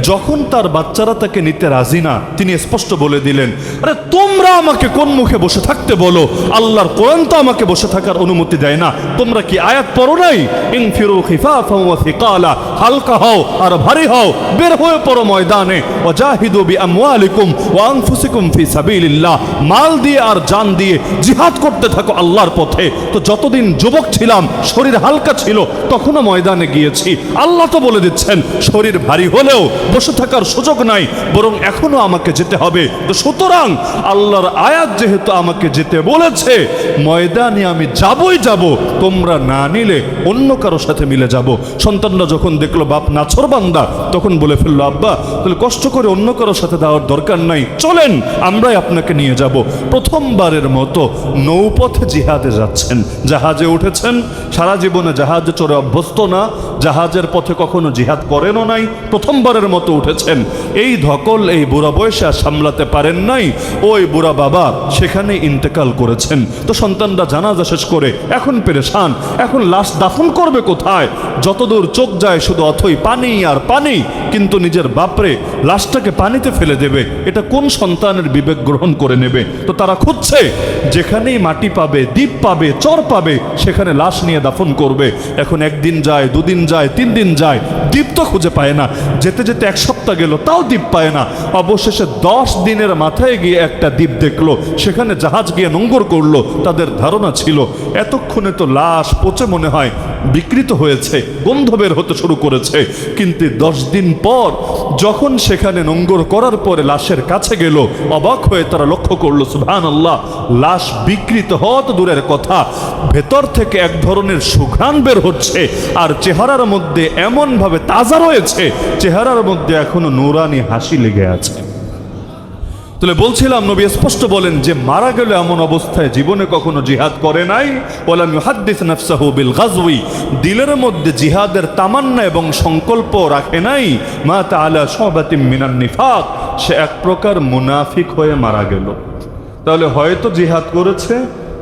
যখন তার বাচ্চারা তাকে নিতে রাজি না, তিনি স্পষ্ট বলে দিলেন, আরে তোমরা আমাকে কোন মুখে বসে থাকতে বলো? আল্লাহর কোরআন তো আমাকে বসে থাকার অনুমতি দেয় না। তোমরা কি আয়াত পড়ো নাই? ইনফিরু খিফাফাও ওয়া সিকালা, হালকা হও আর ভারী হও, বের হয়ে পড়ো ময়দানে, ওয়াজাহিদু বিআমওয়ালিকুম ওয়া আনফুসিকুম ফি সাবিলিল্লাহ, মাল দিয়ে আর জান দিয়ে জিহাদ করতে থাকো আল্লাহর পথে। তো যতদিন যুবক ছিলাম, শরীর হালকা ছিল, তখনও ময়দানে গিয়েছি। আল্লাহ তো বলে দিচ্ছেন শরীর ভারী হলেও বসে থাকার সুযোগ নাই, বরং এখনো আমাকে যেতে হবে। তো সুতরাং আল্লাহর আয়াত যেহেতু আমাকে যেতে বলেছে, ময়দানে আমি যাবই যাব, তোমরা না নিলে অন্য কারোর সাথে মিলে যাব। সন্তানরা যখন দেখলো বাপ নাছরবান্দা, তখন বলে ফেললো, আব্বা তাহলে কষ্ট করে অন্য কারোর সাথে দেওয়ার দরকার নাই, চলেন আমরাই আপনাকে নিয়ে যাব। প্রথমবারের মতো নৌপথে জিহাদে যাচ্ছেন, জাহাজে উঠেছেন, সারা জীবনে জাহাজে চড়ে অভ্যস্ত না, জাহাজের পথে কখনো জিহাদ করেনও নাই, প্রথমবারের মতো উঠেছেন। এই ধকল এই বুড়া বয়সে আর সামলাতে পারেন নাই, ওই বুড়া বাবা সেখানে ইন্তেকাল করেছেন। তো সন্তানরা জানাজা শেষ করে এখন পেরেশান, এখন লাশ দাফন করবে কোথায়? যতদূর চোখ যায় শুধু অথই পানি আর পানি, কিন্তু নিজের বাপরে লাশটাকে পানিতে ফেলে দেবে, এটা কোন সন্তানের বিবেক গ্রহণ করে নেবে? তো তারা খুঁজছে, যেখানেই মাটি পাবে, দ্বীপ পাবে, চর পাবে, সেখানে লাশ নিয়ে দাফন করবে। এখন একদিন যায়, দুদিন যায়, 3 দিন যায়, দ্বীপ তো খুঁজে পায় না। যেতে যেতে 1 সপ্তাহ গেল, তাও দ্বীপ পায় না। অবশেষে 10 দিনের মাথায় গিয়ে একটা দ্বীপ দেখলো, সেখানে জাহাজ গিয়ে নোঙ্গর করলো। তাদের ধারণা ছিল এতক্ষণে তো লাশ পচে মনে হয় বিকৃত হয়েছে, গন্ধ বের হতে শুরু করেছে। কিন্তু 10 দিন পর যখন সেখানে নোঙ্গর করার পরে লাশের কাছে গেল, অবাক হয়ে তারা লক্ষ্য করলো, সুবহানাল্লাহ, লাশ বিকৃত হওয়া তো দূরের কথা, ভেতর থেকে এক ধরনের সুঘ্রাণ বের হচ্ছে, আর চেহারার মধ্যে এমন ভাবে তাজা রয়েছে, চেহারার মধ্যে এখনো নূরানি হাসি লেগে আছে। তাহলে বলছিলাম, নবী স্পষ্ট বলেন যে মারা গেল এমন অবস্থায় জীবনে কখনো জিহাদ করে নাই। ওয়ালাম ইউহাদ্দিস নাফসাহু বিল গাজওয়ি, দিলের মধ্যে জিহাদের তামান্না এবং সংকল্প রাখে নাই। মাতা আলা শুবাতিম মিনান নিফাক, সে এক প্রকার মুনাফিক হয়ে মারা গেল। তাহলে হয়তো জিহাদ করেছে,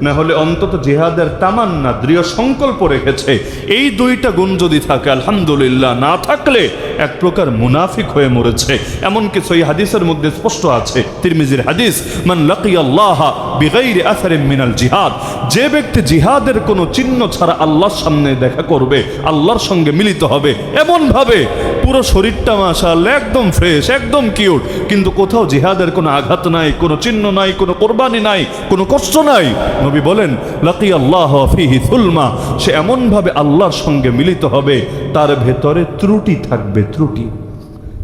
না হলে অন্তত জিহাদের তামান্না, দৃঢ় সংকল্প রেখেছে। এই 2টা গুণ যদি থাকে আলহামদুলিল্লাহ, না থাকলে এক প্রকার মুনাফিক হয়ে মরেছে। এমনকি সহিহ হাদিসের মধ্যে স্পষ্ট আছে, তিরমিজির হাদিস, মান লাকিয়াল্লাহ বিগাইরি আসারিন মিনাল জিহাদ, যে ব্যক্তি জিহাদের কোনো চিহ্ন ছাড়া আল্লাহর সামনে দেখা করবে, আল্লাহর সঙ্গে মিলিত হবে, এমন ভাবে পুরো শরীরটা মাশাআল্লাহ একদম ফ্রেশ, একদম কিউট, কিন্তু কোথাও জিহাদের কোনো আঘাত নাই, কোনো চিহ্ন নাই, কোনো কোরবানি নাই, কোনো কষ্ট নাই। নবী বলেন, লাকিয়াল্লাহ ফিহি সুলমা, সে এমন ভাবে আল্লাহর সঙ্গে মিলিত হবে, তার ভেতরে ত্রুটি থাকবে, ত্রুটি,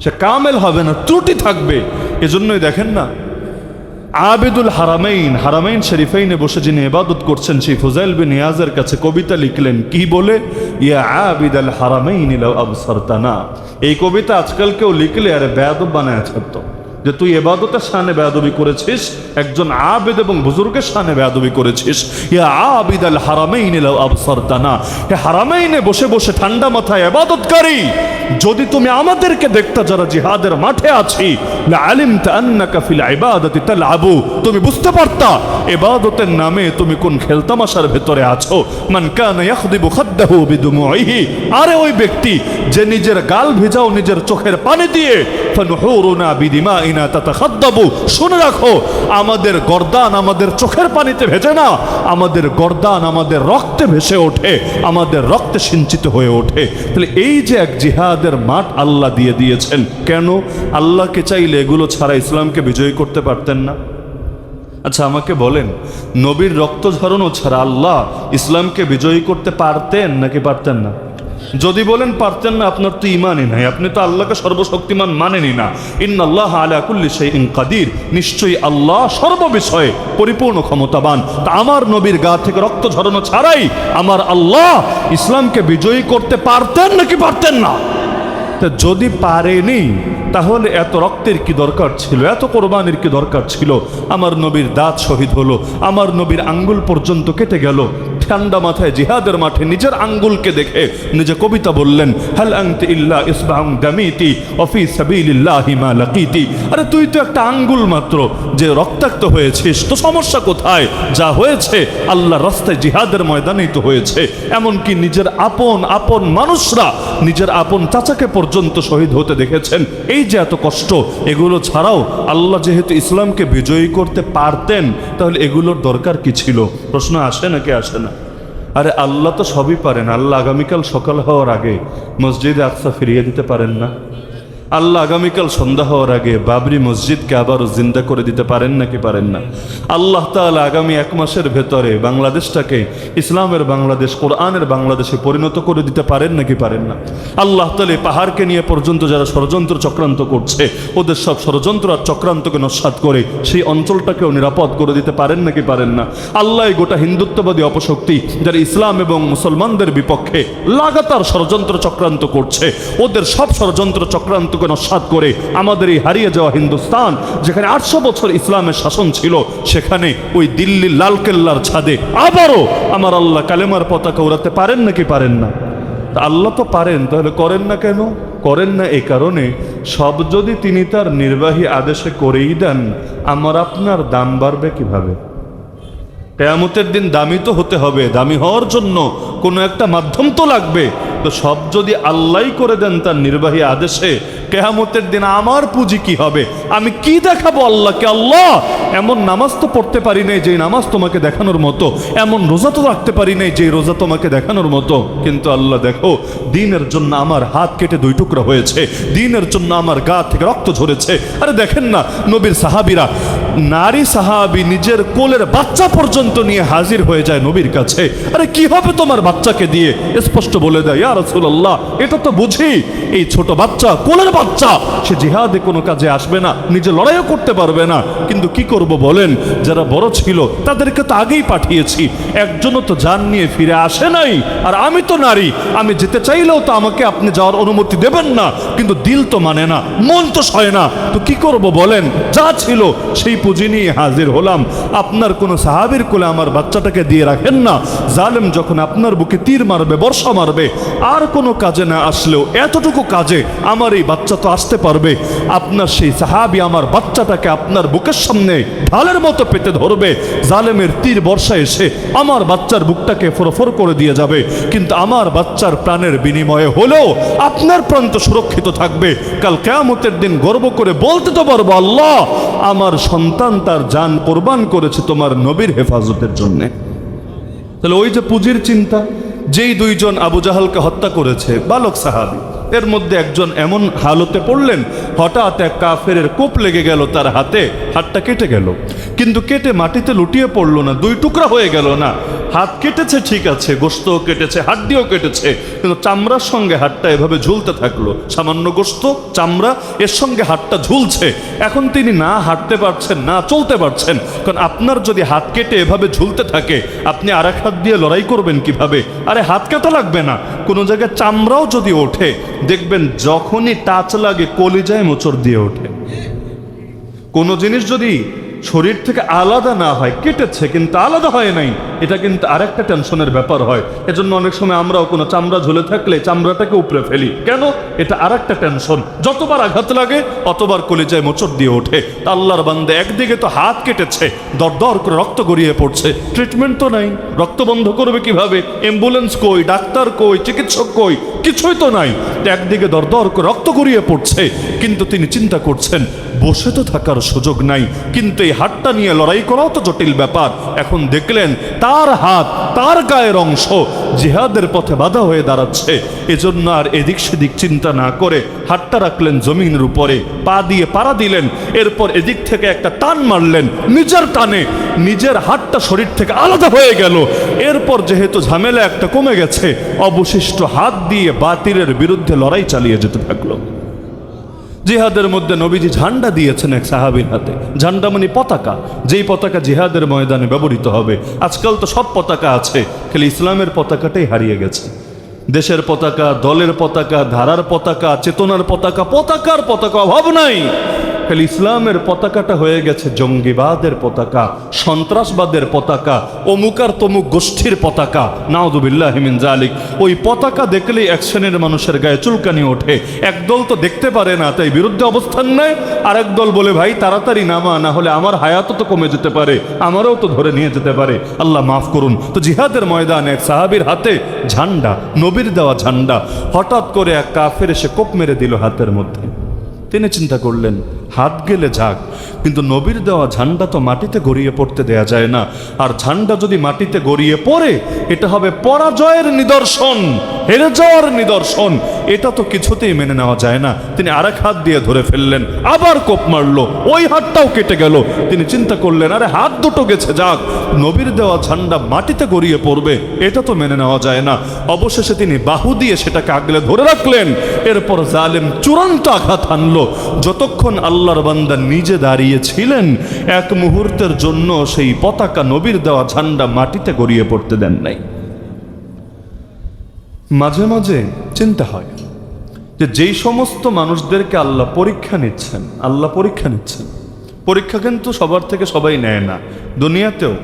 সে কামেল হবে না, ত্রুটি থাকবে। এজন্যই দেখেন না, আবিদুল হারামাইন, হারামাইন শরীফাইনে বসে যিনি ইবাদত করছেন, সেই ফুজাইল বিন ইয়াজের কাছে কবিতা লিখলেন, কি বলে, ইয়া আবিদাল হারামাইন লাউ আবসারতানা। এই কবিতা আজকাল কেউ লিখলে আরে বেয়াদব বানায় ছাড়তো, যে তুই ইবাদতের শানে বেয়াদবি করেছিস, একজন আবিদ এবং বুজুর্গের শানে বেয়াদবি করেছিস। ইয়া আবিদাল হারামাইন লাউ আবসারতানা, হে হারামাইনে বসে বসে ঠান্ডা মাথায় ইবাদতকারী, যদি তুমি আমাদেরকে দেখতা যারা জিহাদের মাঠে আছি, লা আলিমতা আন্নাকা ফিল ইবাদাতি তালআবু, তুমি বুঝতে পারতা ইবাদতের নামে তুমি কোন খেলতামাশার ভেতরে আছো। মান কানা ইয়াখদিবু খাদ্দাহু বিদুমুইহি, আরে ওই ব্যক্তি যে নিজের গাল ভিজাও নিজের চোখের পানি দিয়ে, ফানুহুরুনা বিদিমাইনা তাতাখাদ্দাবু, শুনে রাখো আমাদের গর্দান আমাদের চোখের পানিতে ভেজে না, আমাদের গর্দান আমাদের রক্তে ভেসে ওঠে, আমাদের রক্তে সিঞ্চিত হয়ে ওঠে। তাহলে এই যে এক জিহাদ জিহাদের মাঠ আল্লাহ দিয়ে দিয়েছেন। কেন? আল্লাহকে চাইলে এগুলো ছাড়া ইসলামকে বিজয়ী করতে পারতেন না? আচ্ছা আমাকে বলেন, নবীর রক্ত ঝরানো ছাড়া আল্লাহ ইসলামকে বিজয়ী করতে পারতেন নাকি পারতেন না? যদি বলেন পারতেন না, আপনার তো ইমানই নাই, আপনি তো আল্লাহকে সর্বশক্তিমান মানেনই না। ইন্নাল্লাহ আলা কুল্লি শাইইন কাদির, নিশ্চয়ই আল্লাহ সর্ববিষয়ে পরিপূর্ণ ক্ষমতাবান। তা আমার নবীর গা থেকে রক্ত ঝরানো ছাড়াই আমার আল্লাহ ইসলামকে বিজয়ী করতে পারতেন নাকি পারতেন না? তা যদি পারেনি তাহলে এত রক্তের কি দরকার ছিল, এত কোরবানির কি দরকার ছিল? আমার নবীর দাঁত শহীদ হলো, আমার নবীর আঙ্গুল পর্যন্ত কেটে গেল। ঠান্ডা মাথায় জিহাদের মাঠে নিজের আঙ্গুলকে দেখে নিজে কবিতা বললেন, হাল আনতি ইল্লা ইসবাউন দামিতি ওয়া ফি সাবিলিল্লাহি মা লাকিতি। আরে তুই তো একটা আঙ্গুল মাত্র, যে রক্তাক্ত হয়েছিস, তো সমস্যা কোথায়? যা হয়েছে আল্লাহর রাস্তায় জিহাদের ময়দানেই তো হয়েছে। এমনকি নিজের আপন আপন মানুষরা নিজের আপন চাচাকে পর্যন্ত শহীদ হতে দেখেছেন। এই যে এত কষ্ট, এগুলো ছাড়াও আল্লাহ যেহেতু ইসলামকে বিজয়ী করতে পারতেন, তাহলে এগুলোর দরকার কি ছিল? প্রশ্ন আসে নাকি আসে না? আরে আল্লাহ তো সবই পারেন। আল্লাহ আগামীকাল সকাল হওয়ার আগে মসজিদে আকসা ফিরিয়ে দিতে পারেন না? আল্লাহ আগামীকাল সন্ধ্যা হওয়ার আগে বাবরি মসজিদকে আবারও জিন্দা করে দিতে পারেন নাকি পারেন না? আল্লাহ তাআলা আগামী 1 মাসের ভেতরে বাংলাদেশটাকে ইসলামের বাংলাদেশ, কোরআনের বাংলাদেশে পরিণত করে দিতে পারেন নাকি পারেন না? আল্লাহ তাআলা পাহাড়কে নিয়ে পর্যন্ত যারা ষড়যন্ত্র চক্রান্ত করছে, ওদের সব ষড়যন্ত্র আর চক্রান্তকে নস্যাৎ করে সেই অঞ্চলটাকেও নিরাপদ করে দিতে পারেন নাকি পারেন না? আল্লাহ গোটা হিন্দুত্ববাদী অপশক্তি যারা ইসলাম এবং মুসলমানদের বিপক্ষে লাগাতার ষড়যন্ত্র চক্রান্ত করছে, ওদের সব ষড়যন্ত্র চক্রান্ত নস্যাৎ করে আমাদের এই হারিয়ে যাওয়া হিন্দুস্তান, যেখানে 800 বছর ইসলামের শাসন ছিল, সেখানে ওই দিল্লির লালকেল্লার ছাদে আবারও আমার আল্লাহ কালেমার পতাকা উড়াতে পারেন নাকি পারেন না? তা আল্লাহ তো পারেন, তাহলে করেন না কেন? করেন না এই কারণে, সব যদি তিনি তার নির্বাহী আদেশে করেই দেন, আমার আপনার দাম বাড়বে কিভাবে? কিয়ামতের দিন দামি তো হতে হবে, দামি হওয়ার জন্য কোনো একটা মাধ্যম তো লাগবে। তো সব যদি আল্লাহই করে দেন তার নির্বাহী আদেশে, কিয়ামতের দিন আমার পুঁজি কি হবে? আমি কি দেখাবো আল্লাহকে? আল্লাহ, এমন নামাজ তো পড়তে পারি নাই যে নামাজ তোমাকে দেখানোর মতো, এমন রোজা তো রাখতে পারি নাই যে রোজা তোমাকে দেখানোর মতো। কিন্তু আল্লাহ দেখো, দিনের জন্য আমার হাত কেটে 2 টুকরা হয়েছে, দিনের জন্য আমার গা থেকে রক্ত ঝরেছে। আরে দেখেন না, নবীর সাহাবীরা, নারী সাহাবী নিজের কোলের বাচ্চা পর্যন্ত নিয়ে হাজির হয়ে যায় নবীর কাছে। আরে কি হবে তোমার বাচ্চাকে দিয়ে? স্পষ্ট বলে দেয়, ইয়া রাসূলুল্লাহ, এটা তো বুঝি এই ছোট বাচ্চা, কোলের বাচ্চা, সে জিহাদে কোনো কাজে আসবে না, নিজে লড়াইও করতে পারবে না। কিন্তু কি করব বলেন? যারা বড় ছিল তাদেরকে তো আগেই পাঠিয়েছি, একজনও তো জান নিয়ে ফিরে আসে নাই। আর আমি তো নারী, আমি যেতে চাইলেও তো আমাকে আপনি যাওয়ার অনুমতি দেবেন না। কিন্তু দিল তো মানে না, মন তো সয় না। তো কি করব বলেন? যা ছিল সেই পুঁজি নিয়ে হাজির হলাম। আপনার কোনো সাহাবীর কোলে আমার বাচ্চাটাকে দিয়ে রাখেন না। জালেম যখন আপনার বুকে তীর মারবে, বর্ষা মারবে, আর কোনো কাজে না আসলেও এতটুকু কাজে আমার এই বাচ্চা তো আসতে পারবে। আপনার সেই সাহাবী আমার বাচ্চাটাকে আপনার বুকের সামনে ঢালের মতো পেতে ধরবে, জালেমের তীর বর্ষা এসে আমার বাচ্চার বুকটাকে ফোরফোর করে দিয়ে যাবে। কিন্তু আমার বাচ্চার প্রাণের বিনিময়ে হলেও আপনার প্রাণ তো সুরক্ষিত থাকবে। কাল কিয়ামতের দিন গর্ব করে বলতে তো পারবো, আল্লাহ, আমার সন্তান তার জান কোরবান করেছে তোমার নবীর হেফাজতের জন্যে। তাহলে ওই যে পুঁজির চিন্তা, যেই 2 জন আবু জাহালকে হত্যা করেছে, বালক সাহাবী, এর মধ্যে একজন এমন হালতে পড়লেন, হঠাৎ এক কাফেরের কোপ লেগে গেল তার হাতে, হাতটা কেটে গেল। কিন্তু কেটে মাটিতে লুটিয়ে পড়লো না, 2 টুকরা হয়ে গেল না। হাত কেটেছে ঠিক আছে, গোশতও কেটেছে, হাড্ডিও কেটেছে, কিন্তু চামড়ার সঙ্গে হাতটা এভাবে ঝুলতে থাকলো। সামান্য গোশত, চামড়া, এর সঙ্গে হাতটা ঝুলছে। এখন তিনি না হাঁটতে পারছেন, না চলতে পারছেন। কারণ আপনার যদি হাত কেটে এভাবে ঝুলতে থাকে, আপনি আরেক হাত দিয়ে লড়াই করবেন কিভাবে? আরে হাত কাটা লাগবে না, কোনো জায়গায় চামড়াও যদি ওঠে, দেখবেন যখনই টাচ লাগে কলিজায় মোচড় দিয়ে ওঠে। কোনো জিনিস যদি শরীর থেকে আলাদা না হয়, কেটেছে কিন্তু আলাদা হয় নাই, এটা কিন্তু আরেকটা টেনশনের ব্যাপার হয়। এজন্য অনেক সময় আমরাও কোনো চামড়া ঝুলে থাকলে চামড়াটাকে উপড়ে ফেলি। কেন? এটা আরেকটা টেনশন। যতবার আঘাত লাগে অতবার কলিজায় মোচড় দিয়ে ওঠে। আল্লাহর বান্দা, একদিকে তো হাত কেটেছে, দরদর করে রক্ত গড়িয়ে পড়ছে, ট্রিটমেন্ট তো নাই, রক্ত বন্ধ করবে কিভাবে? অ্যাম্বুলেন্স কই, ডাক্তার কই, চিকিৎসক কই? কিছুই তো নাই। একদিকে দরদর করে রক্ত গড়িয়ে পড়ছে, কিন্তু তিনি চিন্তা করছেন বসে তো থাকার সুযোগ নাই, কিন্তু এই হাতটা নিয়ে লড়াই করাও তো জটিল ব্যাপার। এখন দেখলেন তার হাত, তার গায়ের অংশ জিহাদের পথে বাধা হয়ে দাঁড়াচ্ছে। এজন্য আর এদিক সেদিক চিন্তা না করে হাতটা রাখলেন জমিনের উপরে, পা দিয়ে পাড়া দিলেন, এরপর এদিক থেকে একটা টান মারলেন, নিজের টানে নিজের হাতটা শরীর থেকে আলাদা হয়ে গেল। এরপর যেহেতু ঝামেলা একটা কমে গেছে, অবশিষ্ট হাত দিয়ে বাতিলের বিরুদ্ধে লড়াই চালিয়ে যেতে থাকলো। জিহাদের মধ্যে নবীজি ঝান্ডা দিয়েছেন এক সাহাবীর হাতে। ঝান্ডা মানে পতাকা, যেই পতাকা জিহাদের ময়দানে ব্যবহৃত হবে। আজকাল তো সব পতাকা আছে, খালি ইসলামের পতাকাটাই হারিয়ে গেছে। দেশের পতাকা, দলের পতাকা, ধারার পতাকা, চেতনার পতাকা, পতাকার পতাকা অভাব নাই। খালি ইসলামের পতাকাটা হয়ে গেছে জঙ্গিবাদের পতাকা, সন্ত্রাসবাদের পতাকা, অমুকার তমুক গোষ্ঠীর পতাকা। নাউযুবিল্লাহি মিন যালিক। ওই পতাকা দেখলেই এক শ্রেণীর মানুষের গায়ে চুলকানি ওঠে। একদল তো দেখতে পারে না, তাই বিরুদ্ধে অবস্থান নেয়। আর একদল বলে ভাই তাড়াতাড়ি নামা, না হলে আমার হায়াতও তো কমে যেতে পারে, আমারও তো ধরে নিয়ে যেতে পারে, আল্লাহ মাফ করুন। তো জিহাদের ময়দানে এক সাহাবীর হাতে ঝান্ডা, নবীর দেওয়া ঝান্ডা। হঠাৎ করে এক কাফের এসে কোপ মেরে দিল হাতের মধ্যে। তিনি চিন্তা করলেন হাত গেলে যাক, কিন্তু নবীর দেওয়া ঝান্ডা তো মাটিতে গড়িয়ে পড়তে দেয়া যায় না। আর ঝান্ডা যদি মাটিতে গড়িয়ে পড়ে, এটা হবে পরাজয়ের নিদর্শন, হেরে যাওয়ার নিদর্শন। এটা তো কিছুতেই মেনে নেওয়া যায় না। তিনি আরেক হাত দিয়ে ধরে ফেললেন, আবার কোপ মারলো, ওই হাতটাও কেটে গেল। তিনি চিন্তা করলেন আরে হাত দুটো গেছে যাক, নবীর দেওয়া ঝান্ডা মাটিতে গড়িয়ে পড়বে, এটা তো মেনে নেওয়া যায় না। অবশেষে তিনি বাহু দিয়ে সেটাকে আগলে ধরে রাখলেন। এরপর জালেম চূড়ান্ত আঘাত হানলো। যতক্ষণ আল্লাহর বান্দা নিজে দাঁড়িয়ে ছিলেন, এক মুহূর্তের জন্য সেই পতাকা, নবীর দেওয়া ঝান্ডা মাটিতে গড়িয়ে পড়তে দেন নাই। মাঝে মাঝে চিন্তা হয় যে যেই সমস্ত মানুষদেরকে আল্লাহ পরীক্ষা নিচ্ছেন, পরীক্ষা কিন্তু সবার থেকে সবাই নেয় না। দুনিয়াতেও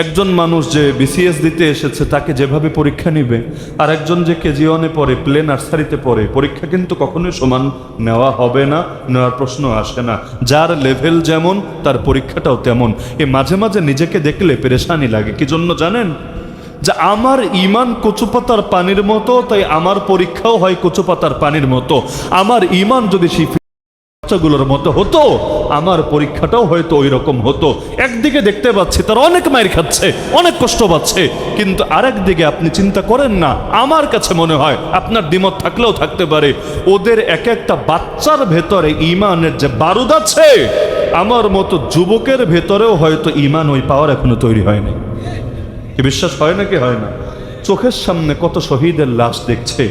একজন মানুষ যে বিসিএস দিতে এসেছে, তাকে যেভাবে পরীক্ষা নিবে, আর একজন যে কেজি ওয়ানে পড়ে, প্লে নার্সারিতে পড়ে, পরীক্ষা কিন্তু কখনোই সমান নেওয়া হবে না, নেওয়ার প্রশ্ন আসে না। যার লেভেল যেমন, তার পরীক্ষাটাও তেমন। এ মাঝে মাঝে নিজেকে দেখলে পেরেশানি লাগে। কি জন্য জানেন? যে আমার ঈমান কচুপাতার পানির মতো, তাই আমার পরীক্ষাও হয় কচুপাতার পানির মতো। আমার ঈমান যদি গুলোর মতো হতো, আমার পরীক্ষাটাও হয়তো ওই রকম হতো। একদিকে দেখতে পাচ্ছি তারা অনেক মাইর খাচ্ছে, অনেক কষ্ট পাচ্ছে, কিন্তু আরেক দিকে আপনি চিন্তা করেন না, আমার কাছে মনে হয়, আপনার দ্বিমত থাকলেও থাকতে পারে, ওদের এক একটা বাচ্চার ভেতরে ঈমানের যে বারুদ আছে, আমার মতো যুবকের ভেতরেও হয়তো ঈমান ওই পাওয়ার এখনো তৈরি হয়নি। কি বিশ্বাস হয় নাকি হয় না? চোখের সামনে কত শহীদের লাশ দেখছে,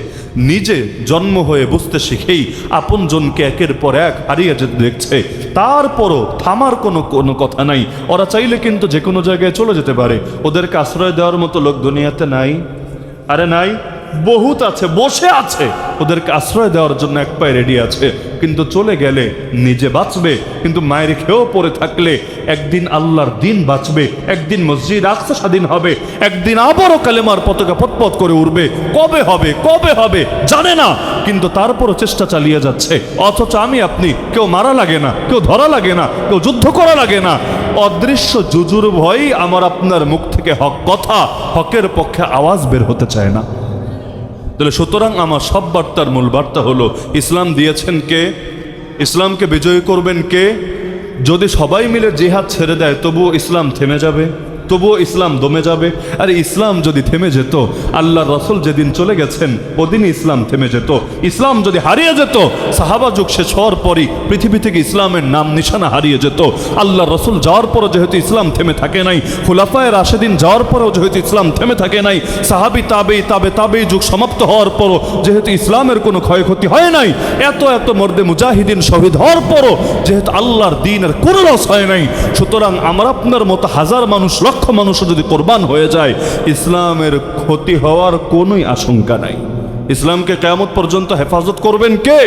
নিজে জন্ম হয়ে বুঝতে শিখেই আপনজনকে একের পর এক হারিয়ে যেতে দেখছে, তারপরও থামার কোনো কথা নাই। ওরা চাইলে কিন্তু যে কোনো জায়গায় চলে যেতে পারে। ওদেরকে আশ্রয় দেওয়ার মতো লোক দুনিয়াতে নাই? আরে নাই, বহুত আছে, বসে আছে, ওদেরকে আশ্রয় দেওয়ার জন্য এক পায়ে রেডি আছে। কিন্তু চলে গেলে নিজে বাঁচবে, কিন্তু মায়ের খেয়েও পড়ে থাকলে একদিন আল্লাহর দিন বাঁচবে, একদিন মসজিদ আকসা স্বাধীন হবে, একদিন আবারও কালেমার পতাকা পতপত করে উঠবে। কবে হবে জানে না, কিন্তু তারপরও চেষ্টা চালিয়ে যাচ্ছে। অথচ আমি আপনি, কেউ মারা লাগে না, কেউ ধরা লাগে না, কেউ যুদ্ধ করা লাগে না। অদৃশ্য জুজুর ভয় আমার আপনার মুখ থেকে হক কথা, হকের পক্ষে আওয়াজ বের হতে চায় না। তাহলে সুতরাং আমার সব বার্তার মূল বার্তা হলো, ইসলাম দিয়েছেন কে? ইসলামকে বিজয়ী করবেন কে? যদি সবাই মিলে জিহাদ ছেড়ে দেয়, তবুও ইসলাম থেমে যাবে, তবুও ইসলাম দমে যাবে। আর ইসলাম যদি থেমে যেত, আল্লাহর রাসূল যেদিন চলে গেছেন ওদিনই ইসলাম থেমে যেত। ইসলাম যদি হারিয়ে যেত, সাহাবা যুগ শেষ হওয়ার পরই পৃথিবী থেকে ইসলামের নাম নিশানা হারিয়ে যেত। আল্লাহর রাসূল যাওয়ার পরও যেহেতু ইসলাম থেমে থাকে নাই, খুলাফায়ে রাশেদিন যাওয়ার পরেও যেহেতু ইসলাম থেমে থাকে নাই, সাহাবী তাবেঈ যুগ সমাপ্ত হওয়ার পরও যেহেতু ইসলামের কোনো ক্ষয়ক্ষতি হয় নাই, এত মর্দে মুজাহিদিন শহীদ হওয়ার পরও যেহেতু আল্লাহর দ্বীনের কোনো লস হয় নাই, সুতরাং আমার আপনার মতো হাজার মানুষ, লক্ষ মানুষ যদি কোরবান হয়ে যায়, ইসলামের ক্ষতি হওয়ার কোনোই আশঙ্কা নাই। ইসলামকে কিয়ামত পর্যন্ত হেফাজত করবেন কে?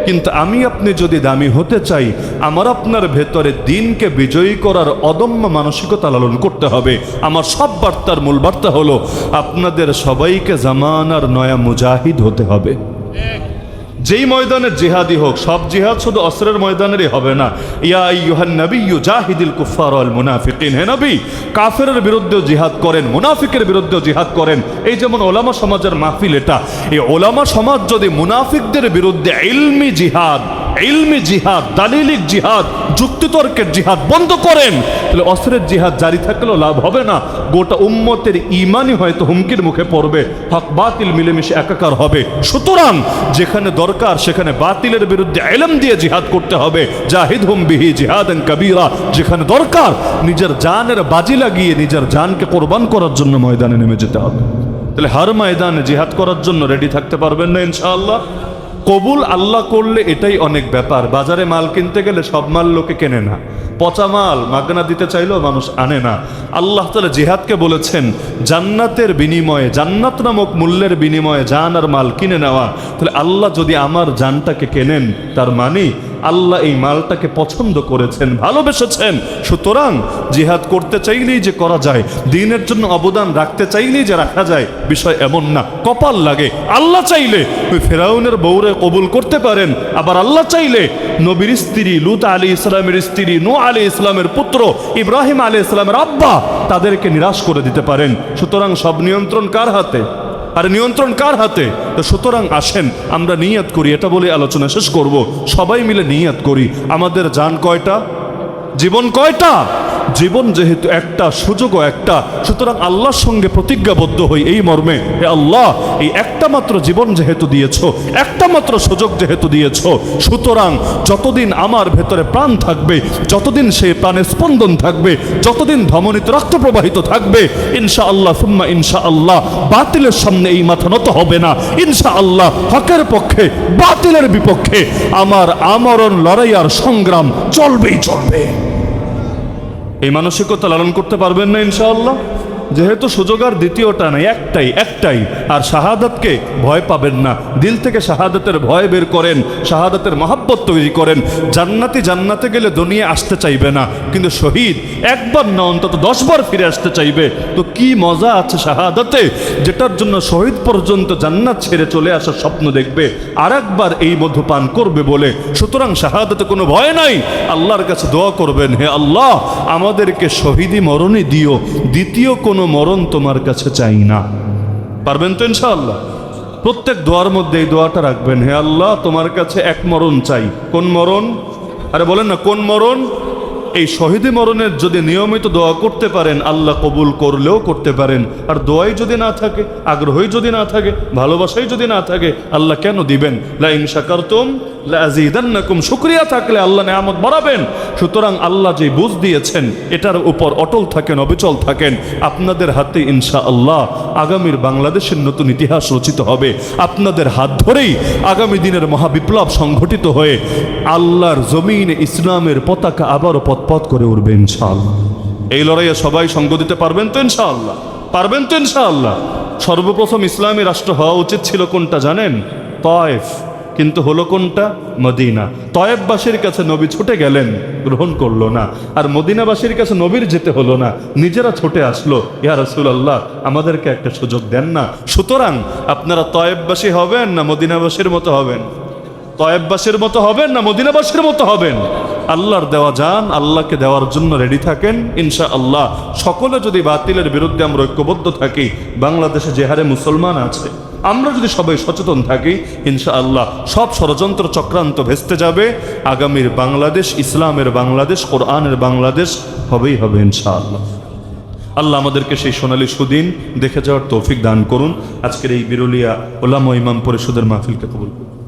কিন্তু আমি আপনি যদি দামি হতে চাই, আমার আপনার ভেতরে দিনকে বিজয়ী করার অদম্য মানসিকতা লালন করতে হবে। আমার সব বার্তার মূল বার্তা হলো, আপনাদের সবাইকে জামানার নয়া মুজাহিদ হতে হবে। যেই ময়দানে জিহাদি হোক, সব জিহাদ শুধু অস্ত্রের ময়দানেরই হবে না। ইয়া আইয়ুহান নাবিয়্যু জাহিদিল কুফার ওয়াল মুনাফিকিন, হে নবী কাফেরের বিরুদ্ধেও জিহাদ করেন, মুনাফিকের বিরুদ্ধেও জিহাদ করেন। এই যেমন ওলামা সমাজের মাহফিল, এটা এই ওলামা সমাজ যদি মুনাফিকদের বিরুদ্ধে ইলমি জিহাদ, ইলমি জিহাদ, দালিলিক জিহাদ, যুক্তিতর্কের জিহাদ বন্ধ করেন, তাহলে অস্ত্রের জিহাদ জারি থাকলেও লাভ হবে না। গোটা উম্মতের ঈমানই হয়তো হুমকির মুখে পড়বে, হক বাতিল মিলেমিশে একাকার হবে। সুতরাং যেখানে দরকার সেখানে বাতিলের বিরুদ্ধে ইলম দিয়ে জিহাদ করতে হবে। জাহিদহুম বিহি জিহাদান কাবীরা, যেখানে দরকার নিজের জানের বাজি লাগিয়ে নিজের জানকে কোরবান করার জন্য ময়দানে নেমে যেতে হবে। তাহলে হার ময়দানে জিহাদ করার জন্য রেডি থাকতে পারবেন না ইনশাআল্লাহ? কবুল আল্লাহ করলে এটাই অনেক ব্যাপার। বাজারে মাল কিনতে গেলে সব মাল লোকে কেনে না, পচা মাল মাগনা দিতে চাইলেও মানুষ আনে না। আল্লাহ তাআলা জিহাদকে বলেছেন জান্নাতের বিনিময়ে, জান্নাত নামক মূল্যের বিনিময়ে জান আর মাল কিনে নেওয়া। তাহলে আল্লাহ যদি আমার জানটাকে কেনেন, তার মানে আল্লাহ এই মালটাকে পছন্দ করেছেন, ভালোবেসেছেন। সুতরাং জিহাদ করতে চাইলেই যে করা যায়, দ্বীনের জন্য অবদান রাখতে চাইলেই যে রাখা যায়, বিষয় এমন না। কপাল লাগে। আল্লাহ চাইলে ওই ফেরাউনের বউরে কবুল করতে পারেন, আবার আল্লাহ চাইলে নবীর স্ত্রী লূত আলাইহিস সালামের স্ত্রী নূহ আলাইহিস সালামের পুত্র ইব্রাহিম আলাইহিস সালামের আব্বা তাদেরকে নিরাশ করে দিতে পারেন। সুতরাং সব নিয়ন্ত্রণ কার হাতে? আর নিয়ন্ত্রণ কার হাতে? তো সুতরাং আসেন আমরা নিয়ত করি, এটা বলে আলোচনা শেষ করব। সবাই মিলে নিয়ত করি। আমাদের জান কয়টা? জীবন কয়টা? জীবন যেহেতু একটা, সুযোগও একটা, সুতরাং আল্লাহর সঙ্গে প্রতিজ্ঞাবদ্ধ হই এই মর্মে, হে আল্লাহ এই একটা মাত্র জীবন যেহেতু দিয়েছো, একটা মাত্র সুযোগ যেহেতু দিয়েছো, সুতরাং যতদিন আমার ভেতরে প্রাণ থাকবে, যতদিন সেই প্রাণে স্পন্দন থাকবে, যতদিন ধমনীতে রক্ত প্রবাহিত থাকবে, ইনশাআল্লাহ সুম্মা ইনশাআল্লাহ বাতিলের সামনে এই মাথা নত হবে না। ইনশাআল্লাহ হকের পক্ষে বাতিলের বিপক্ষে আমার আমরণ লড়াই আর সংগ্রাম চলবেই চলবে। এই মানসিকতা লালন করতে পারবেন না ইনশাআল্লাহ? যেহেতু সুযোগ আর দ্বিতীয়টা নাই, একটাই। আর শাহাদাতকে ভয় পাবেন না, দিল থেকে শাহাদাতের ভয় বের করেন, শাহাদাতের মহাব্বত তৈরি করেন। জান্নাতে গেলে দুনিয়া আসতে চাইবে না, কিন্তু শহীদ একবার না অন্তত 10 বার ফিরে আসতে চাইবে। তো কি মজা আছে শাহাদাতে, যেটার জন্য শহীদ পর্যন্ত জান্নাত ছেড়ে চলে আসার স্বপ্ন দেখবে, আর একবার এই মধু পান করবে বলে। সুতরাং শাহাদাতে কোনো ভয় নাই। আল্লাহর কাছে দোয়া করবেন, হে আল্লাহ আমাদেরকে শহীদি মরণই দিও, দ্বিতীয় কোনো মরণ তোমার কাছে চাই না। পারবেন তো ইনশাআল্লাহ? প্রত্যেক দোয়ার মধ্যে এই দোয়াটা রাখবেন, হে আল্লাহ তোমার কাছে এক মরণ চাই। কোন মরণ? আরে বলেন না কোন মরণ? এই শহীদি মরণের যদি নিয়মিত দোয়া করতে পারেন, আল্লাহ কবুল করলেও করতে পারেন। আর দোয়াই যদি না থাকে, আগ্রহই যদি না থাকে, ভালোবাসাই যদি না থাকে, আল্লাহ কেন দিবেন? লা ইন শাকারতুম লা আযীদান্নাকুম, শুকরিয়া থাকলে আল্লাহ নেয়ামত বাড়াবেন। সুতরাং আল্লাহ যে বুঝ দিয়েছেন এটার উপর অটল থাকেন, অবিচল থাকেন। আপনাদের হাতে ইনশাআল্লাহ আগামীর বাংলাদেশের নতুন ইতিহাস রচিত হবে। আপনাদের হাত ধরেই আগামী দিনের মহাবিপ্লব সংঘটিত হয়ে আল্লাহর জমিনে ইসলামের পতাকা আবারও পথ করে উঠবে ইনশাআল্লাহ। এই লড়াইয়ে সবাই সঙ্গ দিতে পারবেন তো ইনশাআল্লাহ? পারবেন তো ইনশাআল্লাহ? সর্বপ্রথম ইসলামী রাষ্ট্র হওয়া উচিত ছিল কোনটা জানেন? তায়েফ। কিন্তু হলো কোনটা? মদিনা। তায়েফবাসীর কাছে নবী ছুটে গেলেন, গ্রহণ করলো না। আর মদিনাবাসীর কাছে নবীর যেতে হলো না, নিজেরা ছুটে আসলো, ইয়া রাসূলুল্লাহ আমাদেরকে একটা সুযোগ দেন না। সুতরাং আপনারা তায়েফবাসী হবেন না মদিনাবাসীর মতো হবেন? তায়েফবাসীর মতো হবেন না মদিনাবাসীর মতো হবেন? আল্লাহর দেওয়া জান আল্লাহকে দেওয়ার জন্য রেডি থাকেন ইনশাআল্লাহ। সকলে যদি বাতিলের বিরুদ্ধে আমরা ঐক্যবদ্ধ থাকি, বাংলাদেশে যে হারে মুসলমান আছে, আমরা যদি সবাই সচেতন থাকি, ইনশাআল্লাহ সব ষড়যন্ত্র চক্রান্ত ভেস্তে যাবে। আগামীর বাংলাদেশ ইসলামের বাংলাদেশ, কোরআনের বাংলাদেশ হবেই হবে ইনশাআল্লাহ। আল্লাহ আমাদেরকে সেই সোনালী সুদিন দেখে যাওয়ার তৌফিক দান করুন। আজকের এই বিরুলিয়া ওলামা ইমাম পরিষদের মাহফিলকে কবুল করুন।